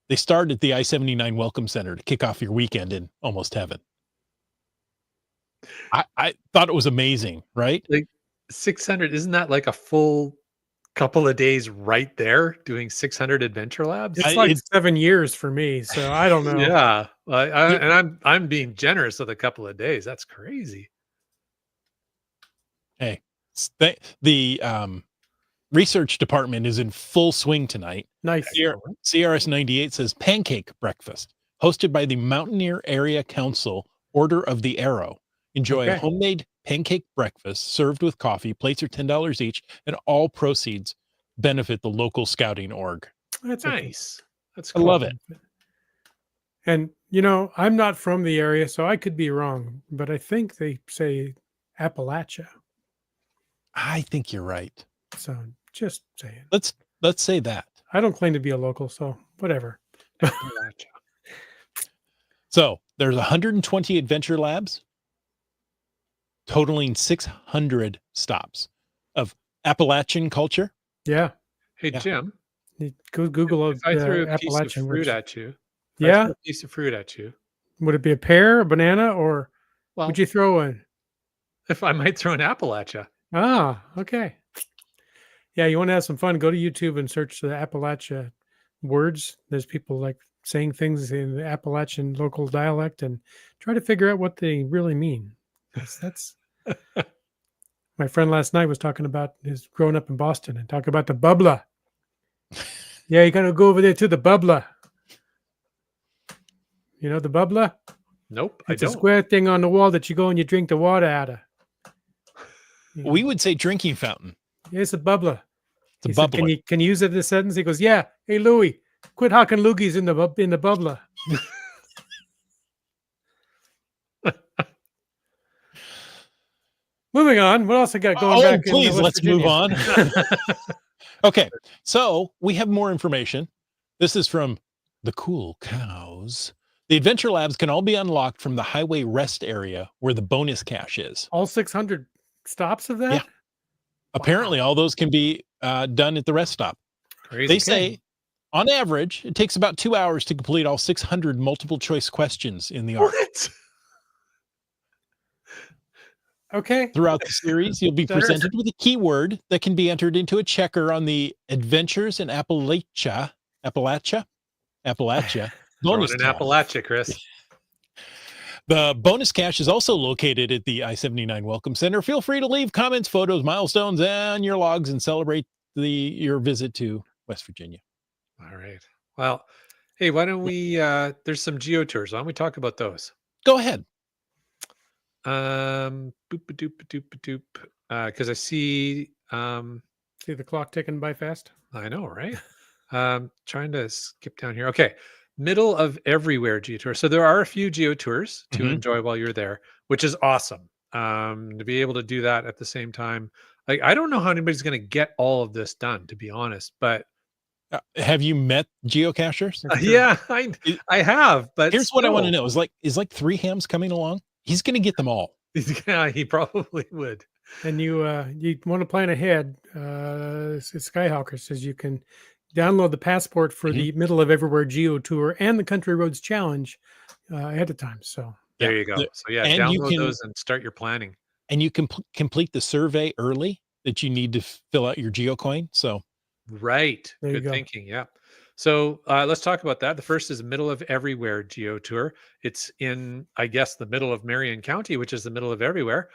They start at the I-79 Welcome Center to kick off your weekend in almost heaven. I thought it was amazing, right? Like 600, isn't that like a full couple of days right there doing 600 adventure labs? It's like 7 years for me, so I don't know. Yeah. And I'm being generous with a couple of days. That's crazy. Hey, the research department is in full swing tonight. Nice. CRS 98 says pancake breakfast hosted by the Mountaineer Area Council Order of the Arrow. Enjoy a homemade pancake breakfast served with coffee. Plates are $10 each, and all proceeds benefit the local scouting org. That's nice. That's I cool. love it. And I'm not from the area, so I could be wrong, but I think they say Appalachia. I think you're right. So just saying. Let's say that. I don't claim to be a local, so whatever. So there's 120 adventure labs, totaling 600 stops of Appalachian culture. Yeah. Hey, Jim. Go Google If I threw a piece of Appalachian fruit words. at you, if I Yeah. threw a piece of fruit at you, Would it be a pear, a banana, or well, would you throw in? if I might throw an apple at you. Ah, okay. Yeah, you want to have some fun? Go to YouTube and search the Appalachia words. There's people like saying things in the Appalachian local dialect and try to figure out what they really mean. That's my friend last night was talking about his growing up in Boston and talking about the bubbler. Yeah, you gotta go over there to the bubbler. You know the bubbler? Nope, It's I a don't. square thing on the wall that you go and you drink the water out of. We would say drinking fountain. Yeah, it's a bubbler. It's a He said, bubbler. can you use it in a sentence? He goes, yeah. Hey, Louie, quit hawking loogies in the bubbler. Moving on. What else I got going back please, in West let's move Virginia? on. Okay, so we have more information. This is from the Cool Cows. The adventure labs can all be unlocked from the highway rest area where the bonus cache is. All 600 stops of that? Yeah. Apparently, all those can be done at the rest stop. Crazy. They say, on average, it takes about 2 hours to complete all 600 multiple choice questions in the arc. What? Okay. Throughout the series, you'll be That is- presented with a keyword that can be entered into a checker on the Adventures in Appalachia Throwing bonus in tab. Appalachia, Chris. The bonus cache is also located at the I-79 Welcome Center. Feel free to leave comments, photos, milestones, and your logs and celebrate your visit to West Virginia. All right. Well, hey, why don't we there's some geo tours. Why don't we talk about those? Go ahead. Boop doop doop doop. Because I see See the clock ticking by fast? I know, right? Trying to skip down here. Okay. Middle of everywhere geo tour. So there are a few geo tours to Mhm. enjoy while you're there, which is awesome. To be able to do that at the same time. Like, I don't know how anybody's going to get all of this done, to be honest, but Have you met geocachers? Sure. yeah, It- I have, but Here's what I want to still. know: is like Three Hams coming along? He's going to get them all. Yeah, he probably would. And you want to plan ahead. Skyhawker says you can download the passport for the Middle of Everywhere Geo Tour and the Country Roads Challenge ahead of time. So There Yeah, you go. the- So yeah, and you download can- those and start your planning. And you can complete the survey early that you need to fill out your geocoin. So Right. There you Good go. thinking. Yeah. So let's talk about that. The first is Middle of Everywhere Geo Tour. It's in, I guess, the middle of Marion County, which is the middle of everywhere.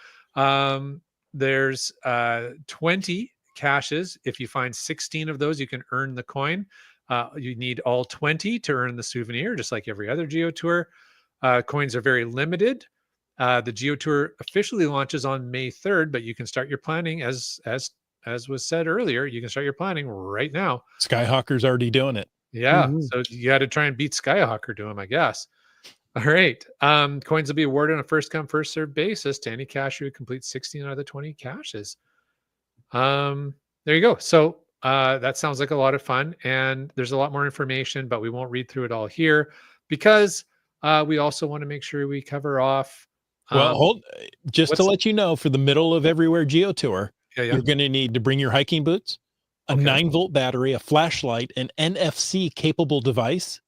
There's 20 caches. If you find 16 of those, you can earn the coin. You need all 20 to earn the souvenir, just like every other Geo Tour. Coins are very limited. The Geo Tour officially launches on May 3rd, but you can start your planning as was said earlier. You can start your planning right now. Skyhawker's already doing it. Yeah. Mhm. So you got to try and beat Skyhawker to him, I guess. All right. Coins will be awarded on a first come, first served basis to any cacher who completes 16 out of the 20 caches. There you go. So that sounds like a lot of fun. And there's a lot more information, but we won't read through it all here because we also want to make sure we cover off. Well, just to what's- let you know, for the Middle of Everywhere Geo Tour, Yeah. you're going to need to bring your hiking boots, a Okay. 9-volt battery, a flashlight, an NFC capable device,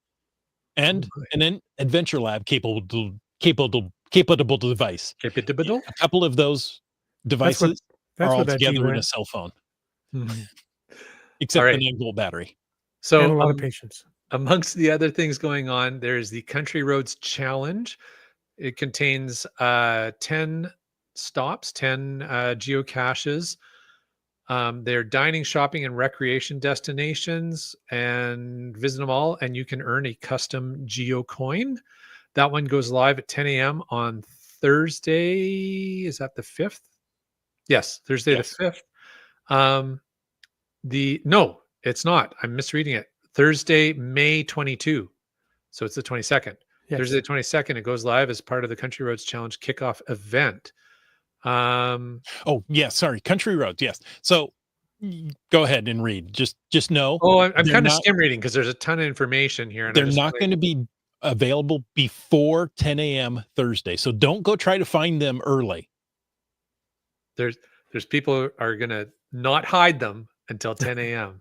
and an Adventure Lab capable device. Capitable. A couple of those devices that's are all what that G together in a meant. cell phone, Mhm. except All right. the 9-volt battery. So and a lot of patience. amongst the other things going on, there's the Country Roads Challenge. It contains 10 stops, 10 geocaches. They're dining, shopping, and recreation destinations, and visit them all. And you can earn a custom geo coin. That one goes live at 10 a.m. on Thursday. Is that the 5th? Yes, Thursday Yes. the 5th. No, it's not. I'm misreading it. Thursday, May 22. So it's the 22nd. Yes. Thursday the 22nd, it goes live as part of the Country Roads Challenge kickoff event. Oh, yes. Sorry. Country Roads. Yes. So go ahead and read. Just know I'm they're kind of not- skim reading because there's a ton of information here. And they're not going to be available before 10 a.m. Thursday. So don't go try to find them early. There's people who are going to not hide them until 10 a.m.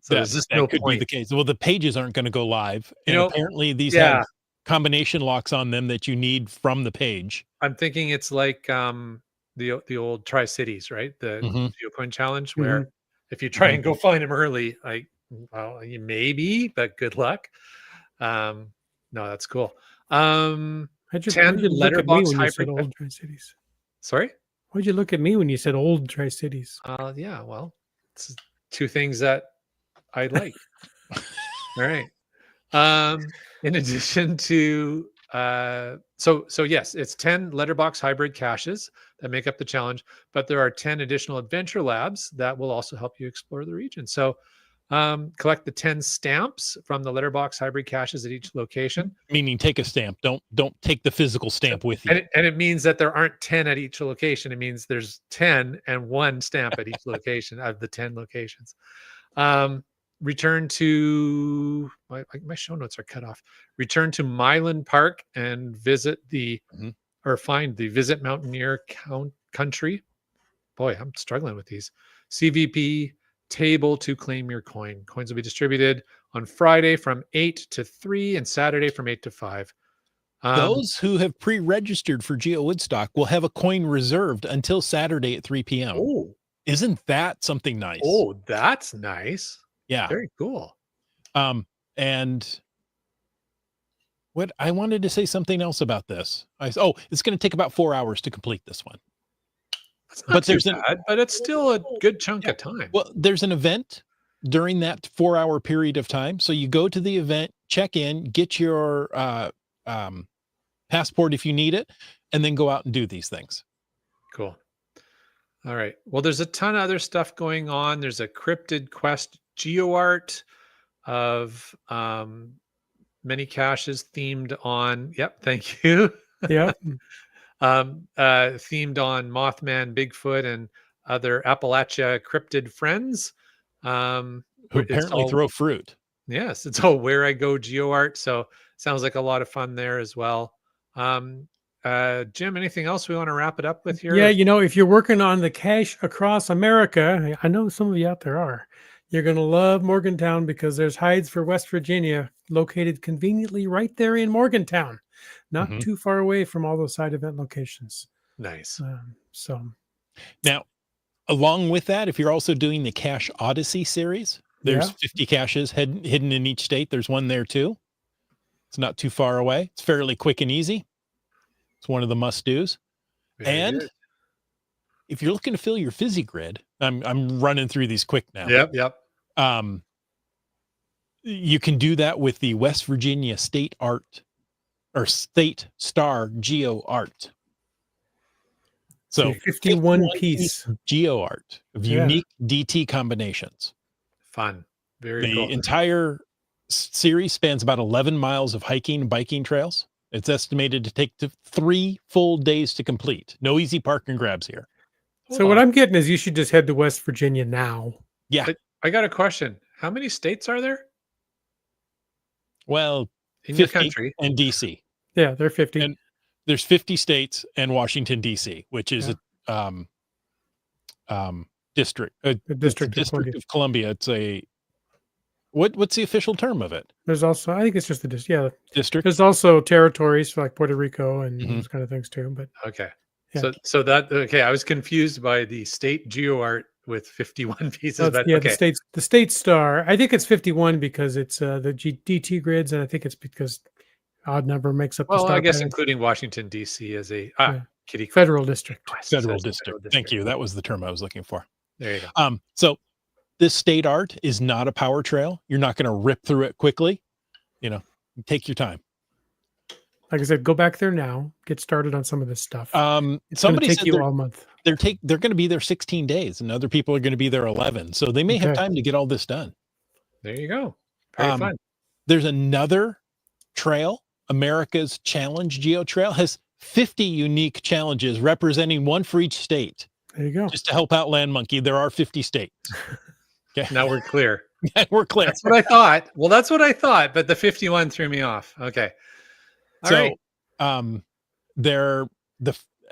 So there's just no could be point. the case. Well, the pages aren't going to go live, You and know, apparently these yeah. have combination locks on them that you need from the page. I'm thinking it's like the old Tri Cities, right? The Mhm. GeoCoin challenge, Mhm. where if you try Mhm. and go find them early, you maybe, but good luck. No, that's cool. Why'd 10 you look at me letterbox when you said hybrid. old Tri Cities? Sorry. Why'd you look at me when you said old Tri Cities? Yeah. Well, it's two things that I like. All right. In addition to so yes, it's 10 letterbox hybrid caches that make up the challenge, but there are 10 additional adventure labs that will also help you explore the region. So collect the 10 stamps from the letterbox hybrid caches at each location. Meaning, take a stamp. Don't take the physical stamp with you. And it means that there aren't 10 at each location. It means there's 10 and one stamp at each location out of the 10 locations. Return to my show notes are cut off. Return to Myland Park and visit Mhm. or find the Visit Mountaineer Country. Boy, I'm struggling with these. CVP table to claim your coin. Coins will be distributed on Friday from 8 to 3 and Saturday from 8 to 5. Those who have pre-registered for GeoWoodstock will have a coin reserved until Saturday at 3 p.m. Oh, Isn't that something nice? oh, that's nice. Yeah. Very cool. And what I wanted to say something else about this. It's going to take about 4 hours to complete this one. That's not But too there's bad, but it's still a good chunk of time. Well, there's an event during that 4-hour period of time. So you go to the event, check in, get your passport if you need it, and then go out and do these things. Cool. All right. Well, there's a ton of other stuff going on. There's a cryptid quest geo art of many caches themed on. Yep. Thank you. Yeah. Themed on Mothman, Bigfoot, and other Appalachia cryptid friends. Who It's apparently all, throw fruit. yes, it's all Where I Go geo art. So sounds like a lot of fun there as well. Jim, anything else we want to wrap it up with here? Yeah, if you're working on the cache across America, I know some of you out there are. You're going to love Morgantown because there's hides for West Virginia located conveniently right there in Morgantown, not Mhm. too far away from all those side event locations. Nice. So Now, along with that, if you're also doing the Cache Odyssey series, there's 50 caches hidden in each state. There's one there too. It's not too far away. It's fairly quick and easy. It's one of the must-dos. Very And good. if you're looking to fill your fizzy grid, I'm running through these quick now. Yep. You can do that with the West Virginia State Art or State Star Geo Art. So 51 piece geo art of unique DT combinations. Fun. Very The cool. entire series spans about 11 miles of hiking and biking trails. It's estimated to take 3 full days to complete. No easy park and grabs here. So what I'm getting is you should just head to West Virginia now. Yeah. I got a question. How many states are there Well, in your 50 country? and DC. Yeah, they're 50. And there's 50 states and Washington DC, which is a district. The District of Columbia. It's a what's the official term of it? There's also, I think it's just the District. There's also territories for like Puerto Rico and Mhm. those kind of things too. But Okay. Yeah. So I was confused by the state geo art with 51 pieces. But yeah, okay. the state star. I think it's 51 because it's the DT grids, and I think it's because odd number makes up the Well, star I guess pattern. including Washington D.C. as a kitty Federal district. Federal district. Thank you. That was the term I was looking for. There you go. So this state art is not a power trail. You're not going to rip through it quickly. Take your time. Like I said, go back there now. Get started on some of this stuff. It's Somebody take said you all month. they're going to be there 16 days, and other people are going to be there 11. So they may have time to get all this done. There you go. Very fun. There's another trail. America's Challenge Geo Trail has 50 unique challenges representing one for each state. There you go. Just to help out Land Monkey, there are 50 states. Okay. Now we're clear. We're clear. That's what I thought. Well, that's what I thought, but the 51 threw me off. Okay. All right.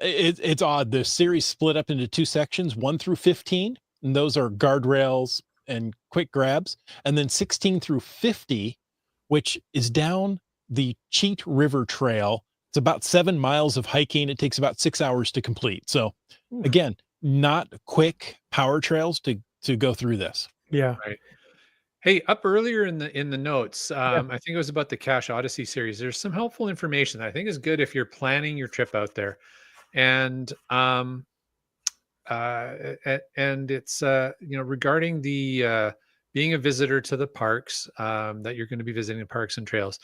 It's odd. The series split up into 2 sections, 1 through 15, and those are guardrails, and quick grabs, and then 16 through 50, which is down the Cheat River Trail. It's about 7 miles of hiking. It takes about 6 hours to complete. So Oof. again, not quick power trails to go through this. Yeah. Right. Hey, up earlier in the notes, Yeah. I think it was about the Cache Odyssey series. There's some helpful information that I think is good if you're planning your trip out there, and it's regarding the being a visitor to the parks, that you're going to be visiting the parks and trails,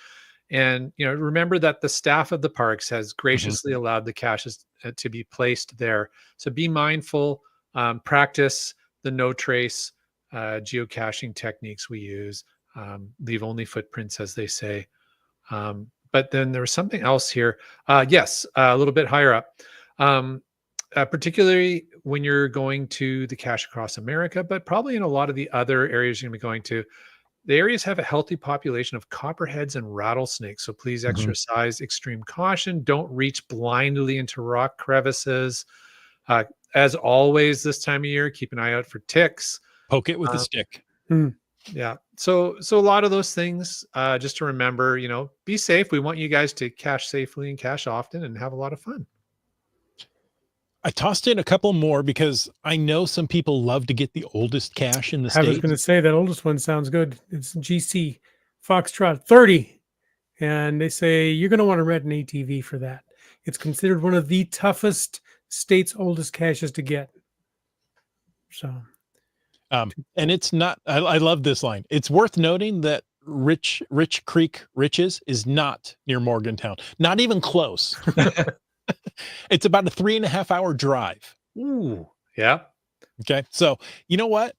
and remember that the staff of the parks has graciously allowed the caches to be placed there. So be mindful, practice the no trace geocaching techniques we use. Leave only footprints, as they say. But then there was something else here. Yes, a little bit higher up. Particularly when you're going to the Cache Across America, but probably in a lot of the other areas you're going to be going to, the areas have a healthy population of copperheads and rattlesnakes. So please exercise extreme caution. Don't reach blindly into rock crevices. As always, this time of year, keep an eye out for ticks. Poke it with a stick. Yeah. So a lot of those things, just to remember, be safe. We want you guys to cache safely and cache often and have a lot of fun. I tossed in a couple more because I know some people love to get the oldest cache in the I was state. going to say that oldest one sounds good. It's GC Foxtrot 30. And they say you're going to want to rent an ATV for that. It's considered one of the toughest state's oldest caches to get. So, and it's not, I love this line. It's worth noting that Rich Creek Riches is not near Morgantown, not even close. It's about a 3.5 hour drive. Ooh, yeah. Okay. So you know what?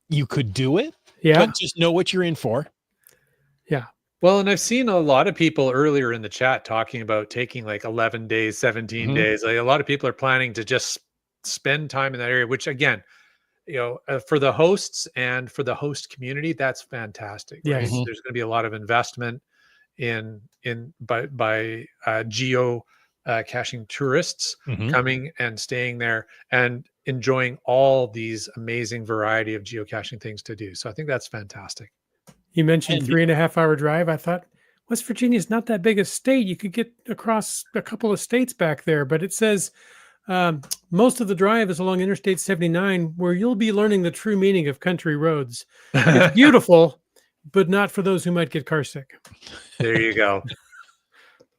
You could do it, yeah. but just know what you're in for. Yeah. Well, and I've seen a lot of people earlier in the chat talking about taking like 11 days, 17 days. Like a lot of people are planning to just spend time in that area, which again, for the hosts and for the host community, that's fantastic. Right? Yes. There's going to be a lot of investment by geo caching tourists coming and staying there and enjoying all these amazing variety of geocaching things to do. So I think that's fantastic. You mentioned 3.5 hour drive. I thought West Virginia is not that big a state. You could get across a couple of states back there, but it says most of the drive is along Interstate 79, where you'll be learning the true meaning of country roads. It's beautiful, but not for those who might get car sick. There you go.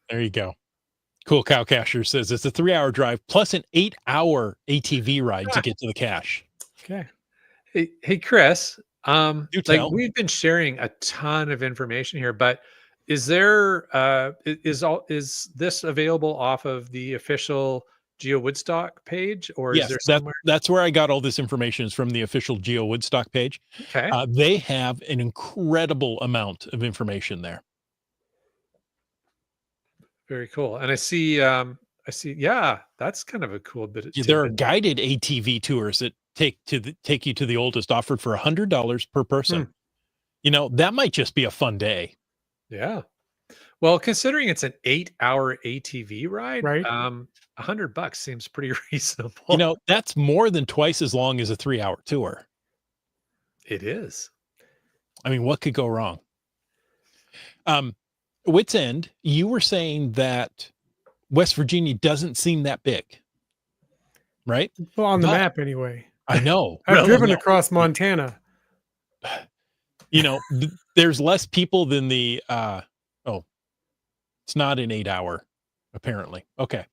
There you go. Cool Cow Cacher says it's a 3 hour drive plus an 8 hour ATV ride to get to the cache. Okay. Hey Chris, we've been sharing a ton of information here, but is there is this available off of the official GeoWoodstock page, or is there somewhere? That's where I got all this information, is from the official GeoWoodstock page. Okay. They have an incredible amount of information there. Very cool. And I see, yeah, that's kind of a cool bit. There are guided ATV tours that take you to the oldest, offered for $100 per person. That might just be a fun day. Yeah. Well, considering it's an 8 hour ATV ride, right? $100 seems pretty reasonable. That's more than twice as long as a 3 hour tour. It is. I mean, what could go wrong? Wits End, you were saying that West Virginia doesn't seem that big, right? Well, on the map anyway. I know. I've driven across Montana. There's less people than the it's not an 8 hour, apparently. Okay.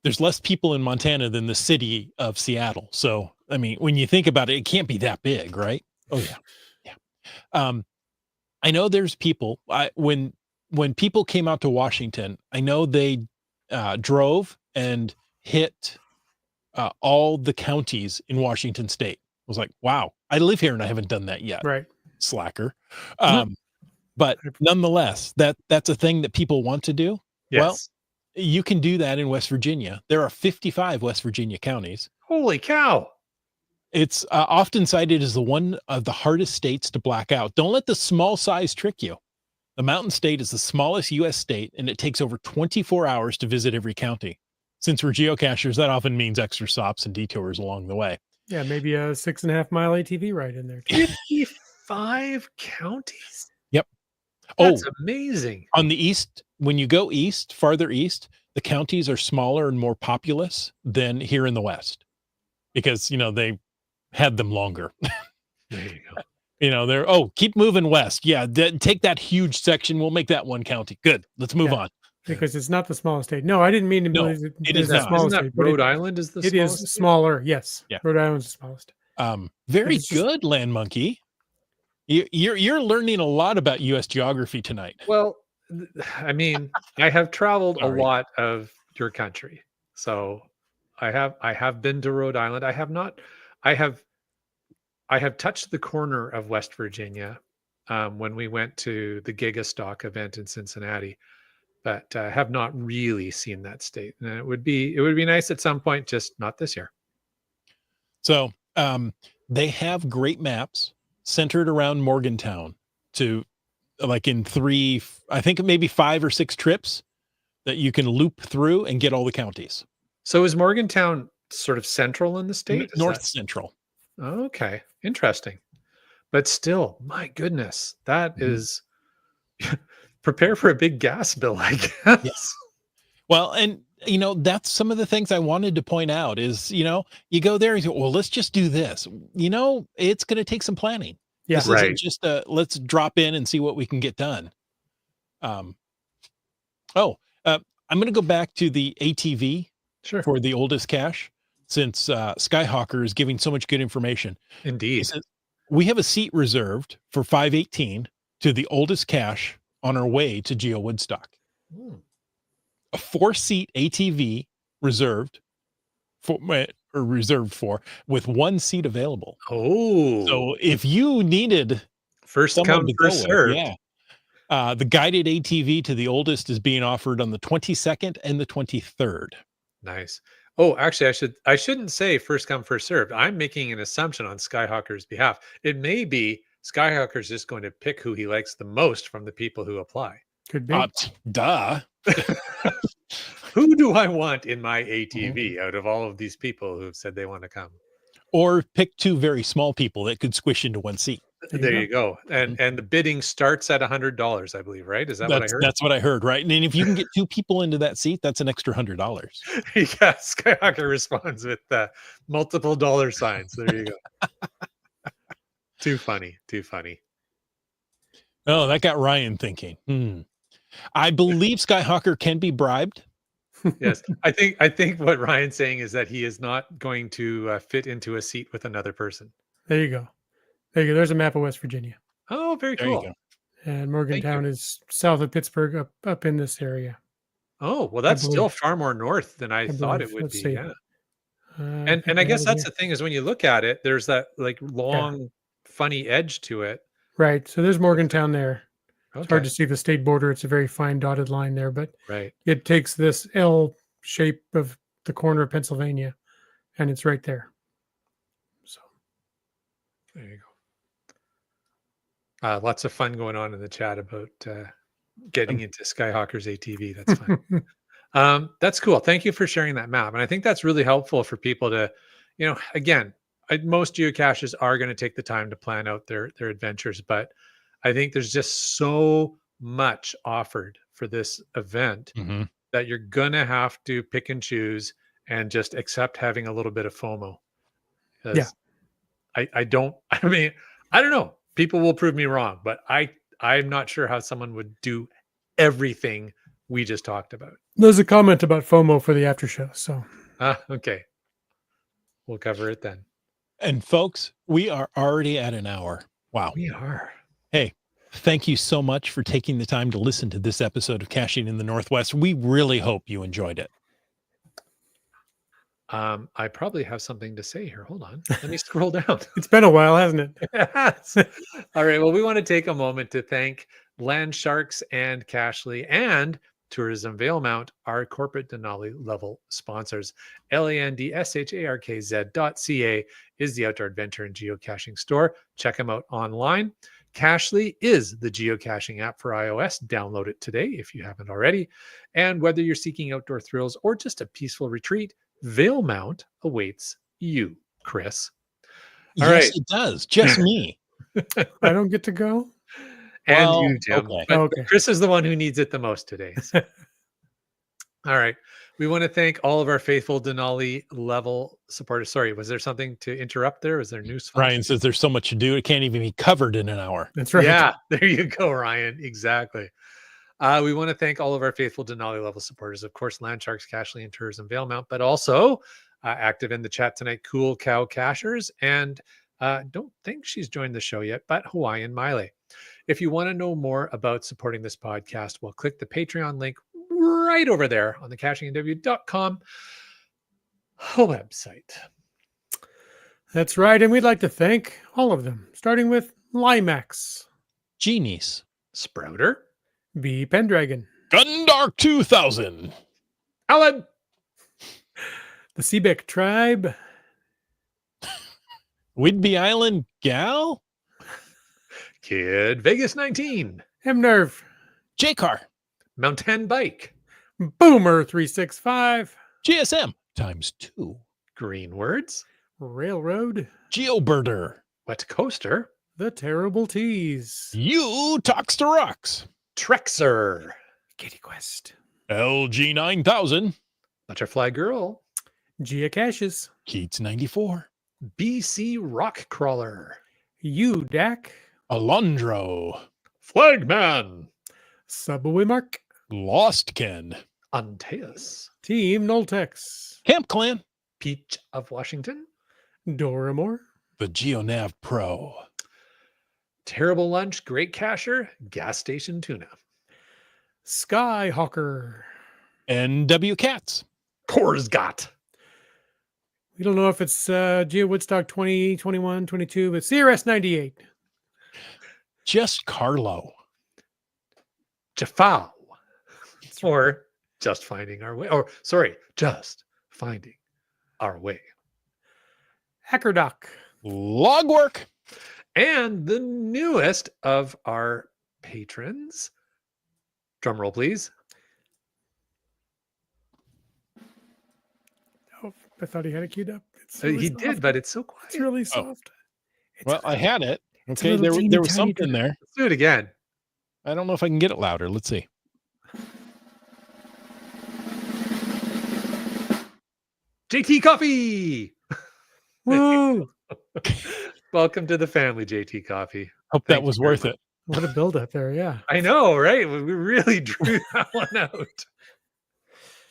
There's less people in Montana than the city of Seattle. So, I mean, when you think about it, it can't be that big, right? Oh yeah. Yeah. I know there's people, when people came out to Washington, I know they drove and hit all the counties in Washington state. I was like, wow, I live here and I haven't done that yet. Right. Slacker. But nonetheless, that's a thing that people want to do. Yes. Well, you can do that in West Virginia. There are 55 West Virginia counties. Holy cow. It's often cited as one of the hardest states to black out. Don't let the small size trick you. The Mountain State is the smallest U.S. state, and it takes over 24 hours to visit every county. Since we're geocachers, that often means extra stops and detours along the way. Yeah, maybe a 6.5 mile ATV ride in there too. 55 counties? Yep. That's Oh, amazing. on the east, when you go east, farther east, the counties are smaller and more populous than here in the west because, they had them longer. There you go. They're, keep moving west. Yeah, take that huge section. We'll make that one county. Good. Let's move Yeah. on. Because it's not the smallest state. No, I didn't mean to No, believe it it is is the not. Isn't smallest that state, but Rhode Island is the it is smallest? smaller. Yes. Yeah. Rhode Island's the smallest. Very it's just- good, Land Monkey. You're learning a lot about U.S. geography tonight. Well, I mean, I have traveled a Sorry. lot of your country. So I have been to Rhode Island. I have touched the corner of West Virginia when we went to the GeoWoodstock event in Cincinnati, but have not really seen that state. And it would be nice at some point, just not this year. So they have great maps centered around Morgantown to like in I think maybe 5 or 6 trips that you can loop through and get all the counties. So is Morgantown sort of central in the state? Is North that- Central. Okay, interesting. But still, my goodness, that Mhm. is prepare for a big gas bill, I guess. Yes. Well, and that's some of the things I wanted to point out is, you go there and you go, well, let's just do this. It's going to take some planning. Yeah. This Right. isn't just let's drop in and see what we can get done. I'm going to go back to the ATV Sure. for the oldest cache since Skyhawker is giving so much good information. He Indeed. says, we have a seat reserved for 518 to the oldest cache on our way to GeoWoodstock. Hmm. A 4-seat ATV reserved for with 1 seat available. Oh, So if you needed first someone come, to go first with, served. yeah. The guided ATV to the oldest is being offered on the 22nd and the 23rd. Nice. Oh, actually, I shouldn't say first come, first served. I'm making an assumption on Skyhawker's behalf. It may be Skyhawker's just going to pick who he likes the most from the people who apply. Could be. Duh. Who do I want in my ATV out of all of these people who've said they want to come? Or pick 2 very small people that could squish into 1 seat. There you go. And the bidding starts at $100, I believe, right? Is that what I heard? That's what I heard, right? And if you can get 2 people into that seat, that's an extra $100. Yeah, Skyhawker responds with multiple dollar signs. There you go. Too funny. Too funny. Oh, that got Ryan thinking. I believe Skyhawker can be bribed. Yes. I think what Ryan's saying is that he is not going to fit into a seat with another person. There you go. There you go. There's a map of West Virginia. Oh, very There you cool. go. And Morgantown is south of Pittsburgh, up in this area. Oh, well, that's still believe. far more north than I thought it believe. would Let's be. see. Yeah. think And I have guess it that's here. the thing is when you look at it, there's that like long, funny edge to it. Right. So there's Morgantown there. It's hard Okay. to see the state border. It's a very fine dotted line there, but Right. it takes this L shape of the corner of Pennsylvania, and it's right there. So There you go. Lots of fun going on in the chat about getting into Skyhawker's ATV. That's fun. That's cool. Thank you for sharing that map. And I think that's really helpful for people to, again, most geocaches are going to take the time to plan out their adventures, but I think there's just so much offered for this event Mhm. that you're going to have to pick and choose and just accept having a little bit of FOMO. 'Cause Yeah. I don't know. People will prove me wrong, but I'm not sure how someone would do everything we just talked about. there's a comment about FOMO for the after show. So Okay. We'll cover it then. And folks, we are already at an hour. Wow. We are. Hey, thank you so much for taking the time to listen to this episode of Caching in the Northwest. We really hope you enjoyed it. I probably have something to say here. Hold on. Let me scroll down. it's been a while, hasn't it? Yes. All right. Well, we want to take a moment to thank Land Sharks and Cashly and Tourism Valemount, our corporate Denali level sponsors. landsharkz.ca is the outdoor adventure and geocaching store. Check them out online. Cashly is the geocaching app for iOS. Download it today if you haven't already. And whether you're seeking outdoor thrills or just a peaceful retreat, Valemount awaits you, Chris. All Yes, right. it does. Just me. I don't get to go. And Well, you, Jim. okay. But Okay. Chris is the one who needs it the most today. So. All right. We want to thank all of our faithful Denali level supporters. Sorry, was there something to interrupt there? Was there news flash? Ryan says there's so much to do. It can't even be covered in an hour. That's right. Yeah, there you go, Ryan. Exactly. We want to thank all of our faithful Denali level supporters. Of course, Landsharks, Cashly, and Tourism Valemount, but also active in the chat tonight, Cool Cow Cachers. And don't think she's joined the show yet, but Hawaiian Miley. If you want to know more about supporting this podcast, well, click the Patreon link right over there on the cachingandw.com website. That's right. And we'd like to thank all of them, starting with Limax, Genies. Sprouter, B. Pendragon, Gundark 2000. Alan, the Seebeck Tribe, Whidbey Island Gal. Kid Vegas 19, M-Nerve, J-Car. Mountain Bike, Boomer 365, GSM ×2. Green Words, Railroad, GeoBirder. Wet Coaster, The Terrible Teas, You Talks to Rocks. Trexer, Kitty Quest, LG 9000. Butterfly Girl, Geocaches, Keats 94. BC Rock Crawler, UDAC, Alondro. Flagman, Subway Mark, Lost Ken. Antaeus, Team Noltex, Camp Clan. Peach of Washington, Doramore, The GeoNav Pro. Terrible Lunch, Great Cacher, Gas Station Tuna, Skyhawker. NW Cats. Korsgat, We don't know if it's GeoWoodstock 20, 21, 22, but CRS 98. Just Carlo. Jafau, or Just Finding Our Way, or sorry, Just Finding Our Way. Hackerdoc, Logwork. And the newest of our patrons, drum roll please, Oh, I thought he had it queued up. It's he really did, soft. but it's so quiet. It's really soft. It's Well, I had it. it's a Okay, little teeny there was tiny something there. Let's do it again. I don't know if I can get it louder. Let's see. JT Coffee. Woo! Welcome to the family, JT Coffee. Hope Thank that was you very worth it. What a build up there. Yeah. I know, right? We really drew that one out.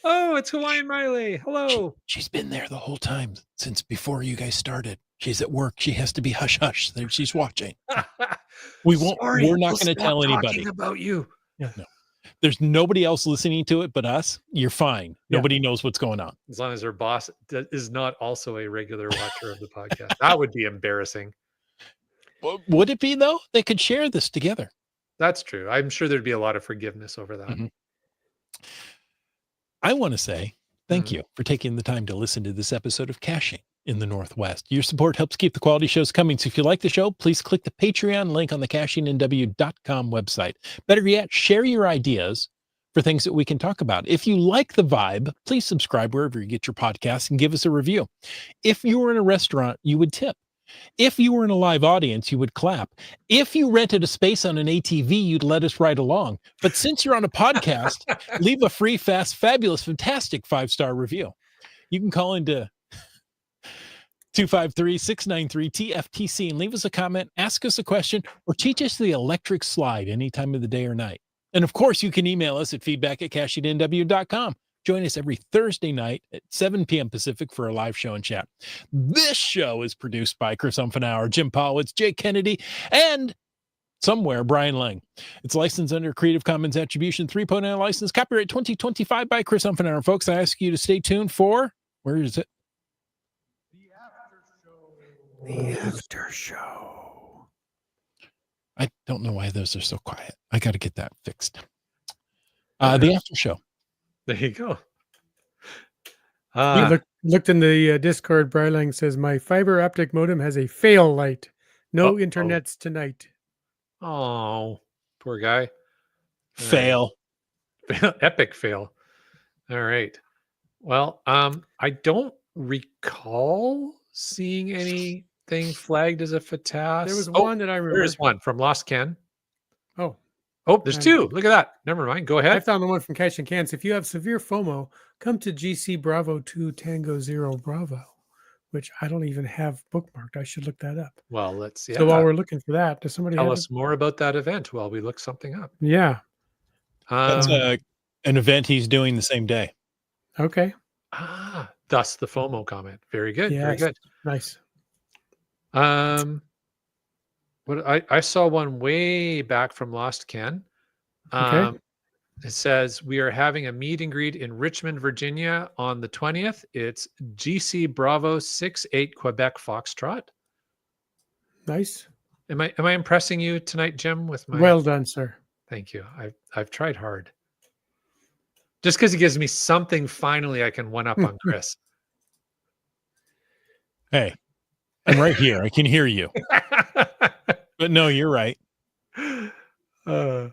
Oh, it's Hawaiian Miley. Hello. She's been there the whole time since before you guys started. She's at work. She has to be hush hush. There, she's watching. We won't. Sorry, we're not we'll going to stop tell talking anybody. about you. There's nobody else listening to it but us. You're fine. Yeah. Nobody knows what's going on. As long as her boss is not also a regular watcher of the podcast. That would be embarrassing. Would it be though? They could share this together. That's true. I'm sure there'd be a lot of forgiveness over that. Mhm. I want to say thank Mhm. you for taking the time to listen to this episode of Caching in the Northwest. Your support helps keep the quality shows coming. So if you like the show, please click the Patreon link on the cachingandw.com website. Better yet, share your ideas for things that we can talk about. If you like the vibe, please subscribe wherever you get your podcasts and give us a review. If you were in a restaurant, you would tip. If you were in a live audience, you would clap. If you rented a space on an ATV, you'd let us ride along. But since you're on a podcast, leave a free, fast, fabulous, fantastic 5-star review. You can call into 253-693-TFTC and leave us a comment, ask us a question, or teach us the electric slide any time of the day or night. And of course, you can email us at feedback@cachingandw.com. Join us every Thursday night at 7 p.m. Pacific for a live show and chat. This show is produced by Chris Umfenauer, Jim Powitz, Jake Kennedy, and somewhere Brian Lang. It's licensed under Creative Commons Attribution 3.0 license, copyright 2025 by Chris Umfenauer. Folks, I ask you to stay tuned for, where is it? The after show. I don't know why those are so quiet. I got to get that fixed. The after show. There you go. We looked in the Discord. Brylang says, my fiber optic modem has a fail light. No internets tonight. Oh, poor guy. Fail. Epic fail. All right. Well, I don't recall seeing anything something flagged as a FATAS. There was one that I remember. There is one from Lost Ken. Oh, There's And- two. Look at that. Never mind. Go I ahead. found the one from Cash and Cans. If you have severe FOMO, come to GC Bravo 2 Tango 0 Bravo, which I don't even have bookmarked. I should look that up. Well, let's So while we're looking for that, does somebody tell have us more about that event while we look something up. it? Yeah. That's Um, an event he's doing the same day. Okay. thus the FOMO comment. Very good. Very Yes. good. Nice. What I saw one way back from Lost Ken. Okay. It says we are having a meet and greet in Richmond, Virginia on the 20th. It's GC Bravo 68 Quebec Foxtrot. Nice. Am I impressing you tonight, Jim? With my Well done, sir. Thank you. I've tried hard. Just because he gives me something finally I can one up on Chris. Hey, I'm right here. I can hear you. But no, you're right. Was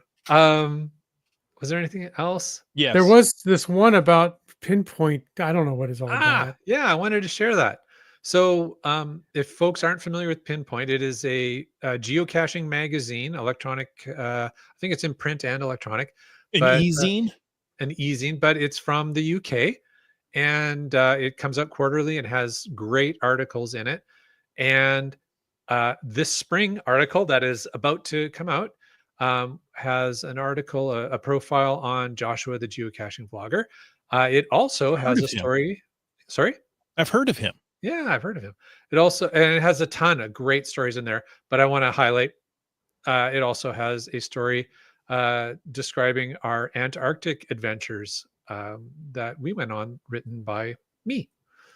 there anything else? Yes. There was this one about pinpoint. I don't know what it's all about. Yeah, I wanted to share that. So, if folks aren't familiar with Pinpoint, it is a geocaching magazine, electronic. I think it's in print and electronic. An but, e-zine? An e-zine, but it's from the UK, and it comes out quarterly and has great articles in it. And this spring article that is about to come out has an article, a profile on Joshua, the geocaching vlogger. It also has a story. Sorry? I've heard of him. Yeah, I've heard of him. It also, and it has a ton of great stories in there, but I want to highlight, it also has a story describing our Antarctic adventures that we went on, written by me.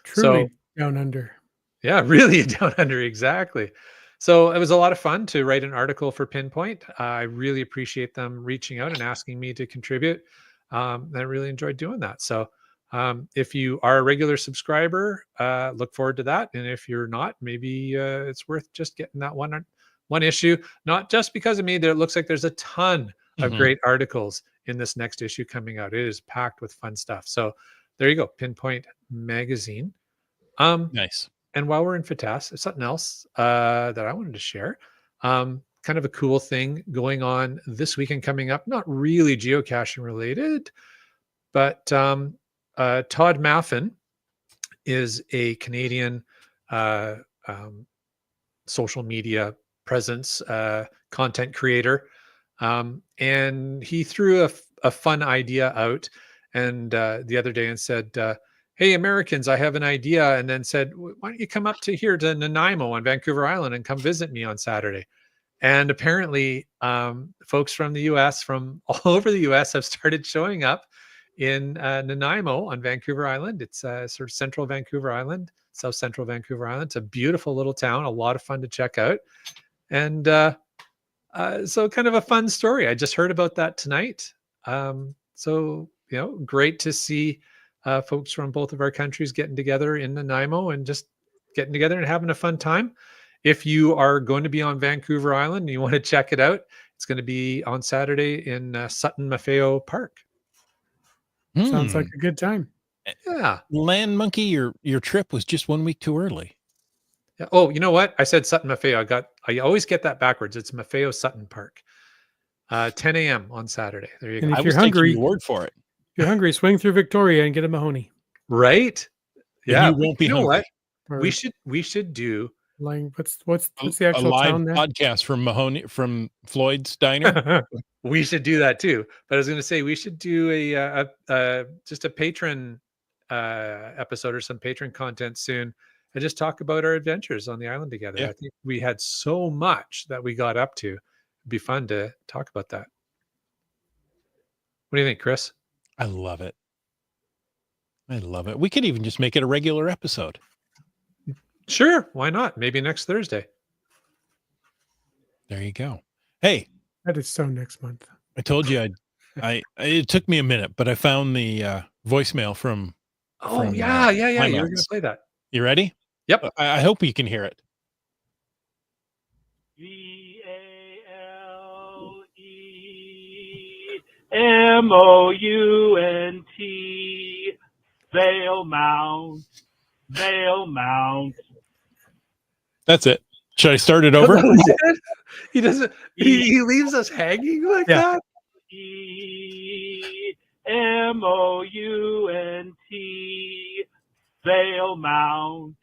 Truly down under. Yeah, really down under, exactly. So it was a lot of fun to write an article for Pinpoint. I really appreciate them reaching out and asking me to contribute. I really enjoyed doing that. So if you are a regular subscriber, look forward to that. And if you're not, maybe it's worth just getting that one issue, not just because of me. There, it looks like there's a ton of great articles in this next issue coming out. It is packed with fun stuff. So there you go, Pinpoint Magazine. Nice. And while we're in FATAS, something else that I wanted to share. Kind of a cool thing going on this weekend coming up, not really geocaching related, but Todd Maffin is a Canadian social media presence, content creator. And he threw a fun idea out and the other day and said, hey, Americans, I have an idea. And then said, why don't you come up to here to Nanaimo on Vancouver Island and come visit me on Saturday? And apparently folks from the US, from all over the US, have started showing up in Nanaimo on Vancouver Island. It's sort of central Vancouver Island, south central Vancouver Island. It's a beautiful little town, a lot of fun to check out. And so kind of a fun story. I just heard about that tonight. So, you know, great to see folks from both of our countries getting together in Nanaimo and just getting together and having a fun time. If you are going to be on Vancouver Island and you want to check it out, it's going to be on Saturday in Sutton Maffeo Park. Sounds like a good time. Yeah. Land Monkey, your trip was just 1 week too early. Yeah. Oh, you know what? I said Sutton Maffeo. I always get that backwards. It's Maffeo Sutton Park. 10 a.m. on Saturday. There you And go. if you're hungry, your word for it. if you're hungry, swing through Victoria and get a Mahoney. Right? Yeah. And you won't be hungry. What? We should do What's the actual a live town there? podcast from Floyd's Diner. We should do that too. But I was going to say we should do just a patron episode or some patron content soon, and just talk about our adventures on the island together. Yeah. I think we had so much that we got up to. It'd be fun to talk about that. What do you think, Chris? I love it. I love it. We could even just make it a regular episode. Sure, why not? Maybe next Thursday. There you go. Hey, That is so next month. I told you it took me a minute, but I found the voicemail from. Oh, from, yeah. You were Climax. going to play that. You ready? Yep. I hope you can hear it. VALEMOUNT, Vail Mount, Vail Mount. That's it. Should I start it over? That was it? He doesn't. He leaves us hanging like Yeah. that. EMOUNT, Vale Mount,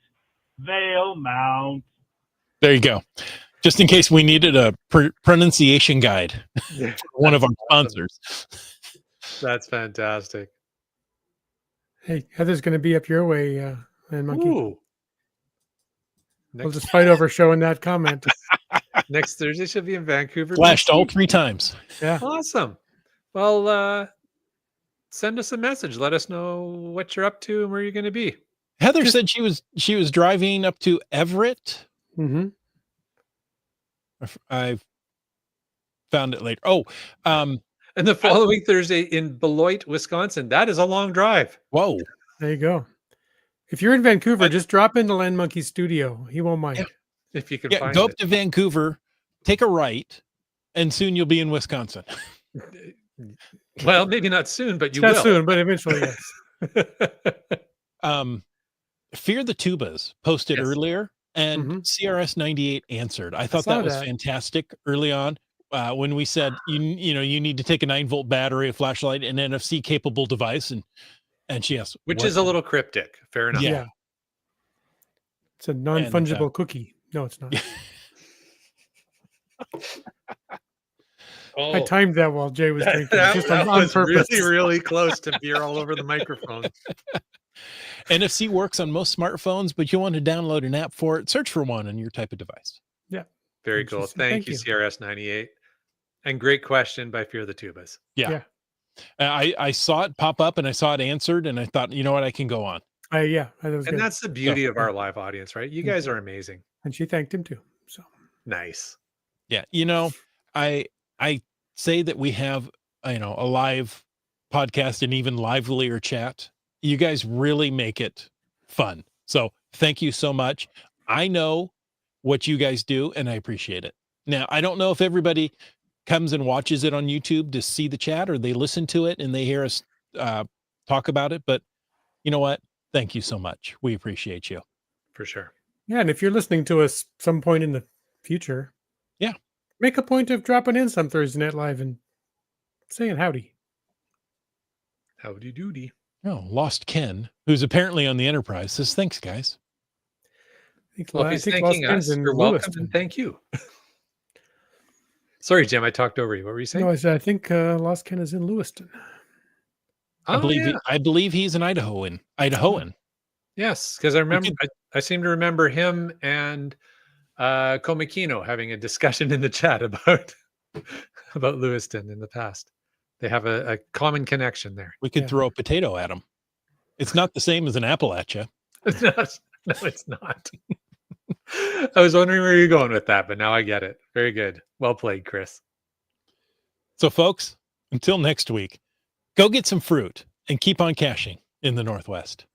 Vale Mount. There you go. Just in case we needed a pronunciation guide, one of our sponsors. That's fantastic. Hey, Heather's going to be up your way, Man Monkey. Ooh. We'll just fight over showing that comment. Next Thursday she'll be in Vancouver. Flashed all 3 times. Yeah. Awesome. Well, send us a message. Let us know what you're up to and where you're going to be. Heather said she was driving up to Everett. Mm-hmm. I found it later. Oh, And the following Thursday in Beloit, Wisconsin. That is a long drive. whoa. There you go. If you're in Vancouver, just drop into Land Monkey Studio. He won't mind. Yeah. If you can Yeah, find go it. up to Vancouver, take a right, and soon you'll be in Wisconsin. Well, maybe not soon, but you Not will. soon, but eventually, yes. Fear the Tubas posted Yes. earlier, and Mhm. CRS 98 answered. I thought saw that was that. fantastic early on. When we said you need to take a 9-volt battery, a flashlight, an NFC capable device, and she asked, Which what- is a little cryptic. Fair enough. Yeah. It's a non-fungible cookie. No, it's not. Oh, I timed that while Jay was drinking. Just that on was purpose. really, really close to beer all over the microphone. NFC works on most smartphones, but you want to download an app for it. Search for one on your type of device. Very cool. Interesting. Thank Thank you, you. CRS98. And great question by Fear the Tubas. Yeah. I saw it pop up and I saw it answered, and I thought, you know what, I can go on. That was And good. that's the beauty of our live audience, right? You guys are amazing. And she thanked him too. So Nice. Yeah, I say that we have a live podcast and even livelier chat. You guys really make it fun. So thank you so much. I know what you guys do, and I appreciate it. Now, I don't know if everybody comes and watches it on YouTube to see the chat, or they listen to it and they hear us talk about it. But you know what? Thank you so much. We appreciate you. For sure. yeah, and if you're listening to us some point in the future, Yeah. make a point of dropping in some Thursday Night Live and saying howdy. Howdy doody. Oh, Lost Ken, who's apparently on the Enterprise, says, thanks, guys. Well, if he's thanking us, you're welcome and thank you. Sorry, Jim, I talked over you. What were you saying? No, I think Lost Ken is in Lewiston. I believe yeah. I believe he's an Idahoan. Yes, because I remember I seem to remember him and Komikino having a discussion in the chat about Lewiston in the past. They have a common connection there. We could Yeah. throw a potato at him. It's not the same as an Appalachia. It's not. No, it's not. I was wondering where you're going with that, but now I get it. Very good. Well played, Chris. So, folks, until next week, go get some fruit and keep on caching in the Northwest.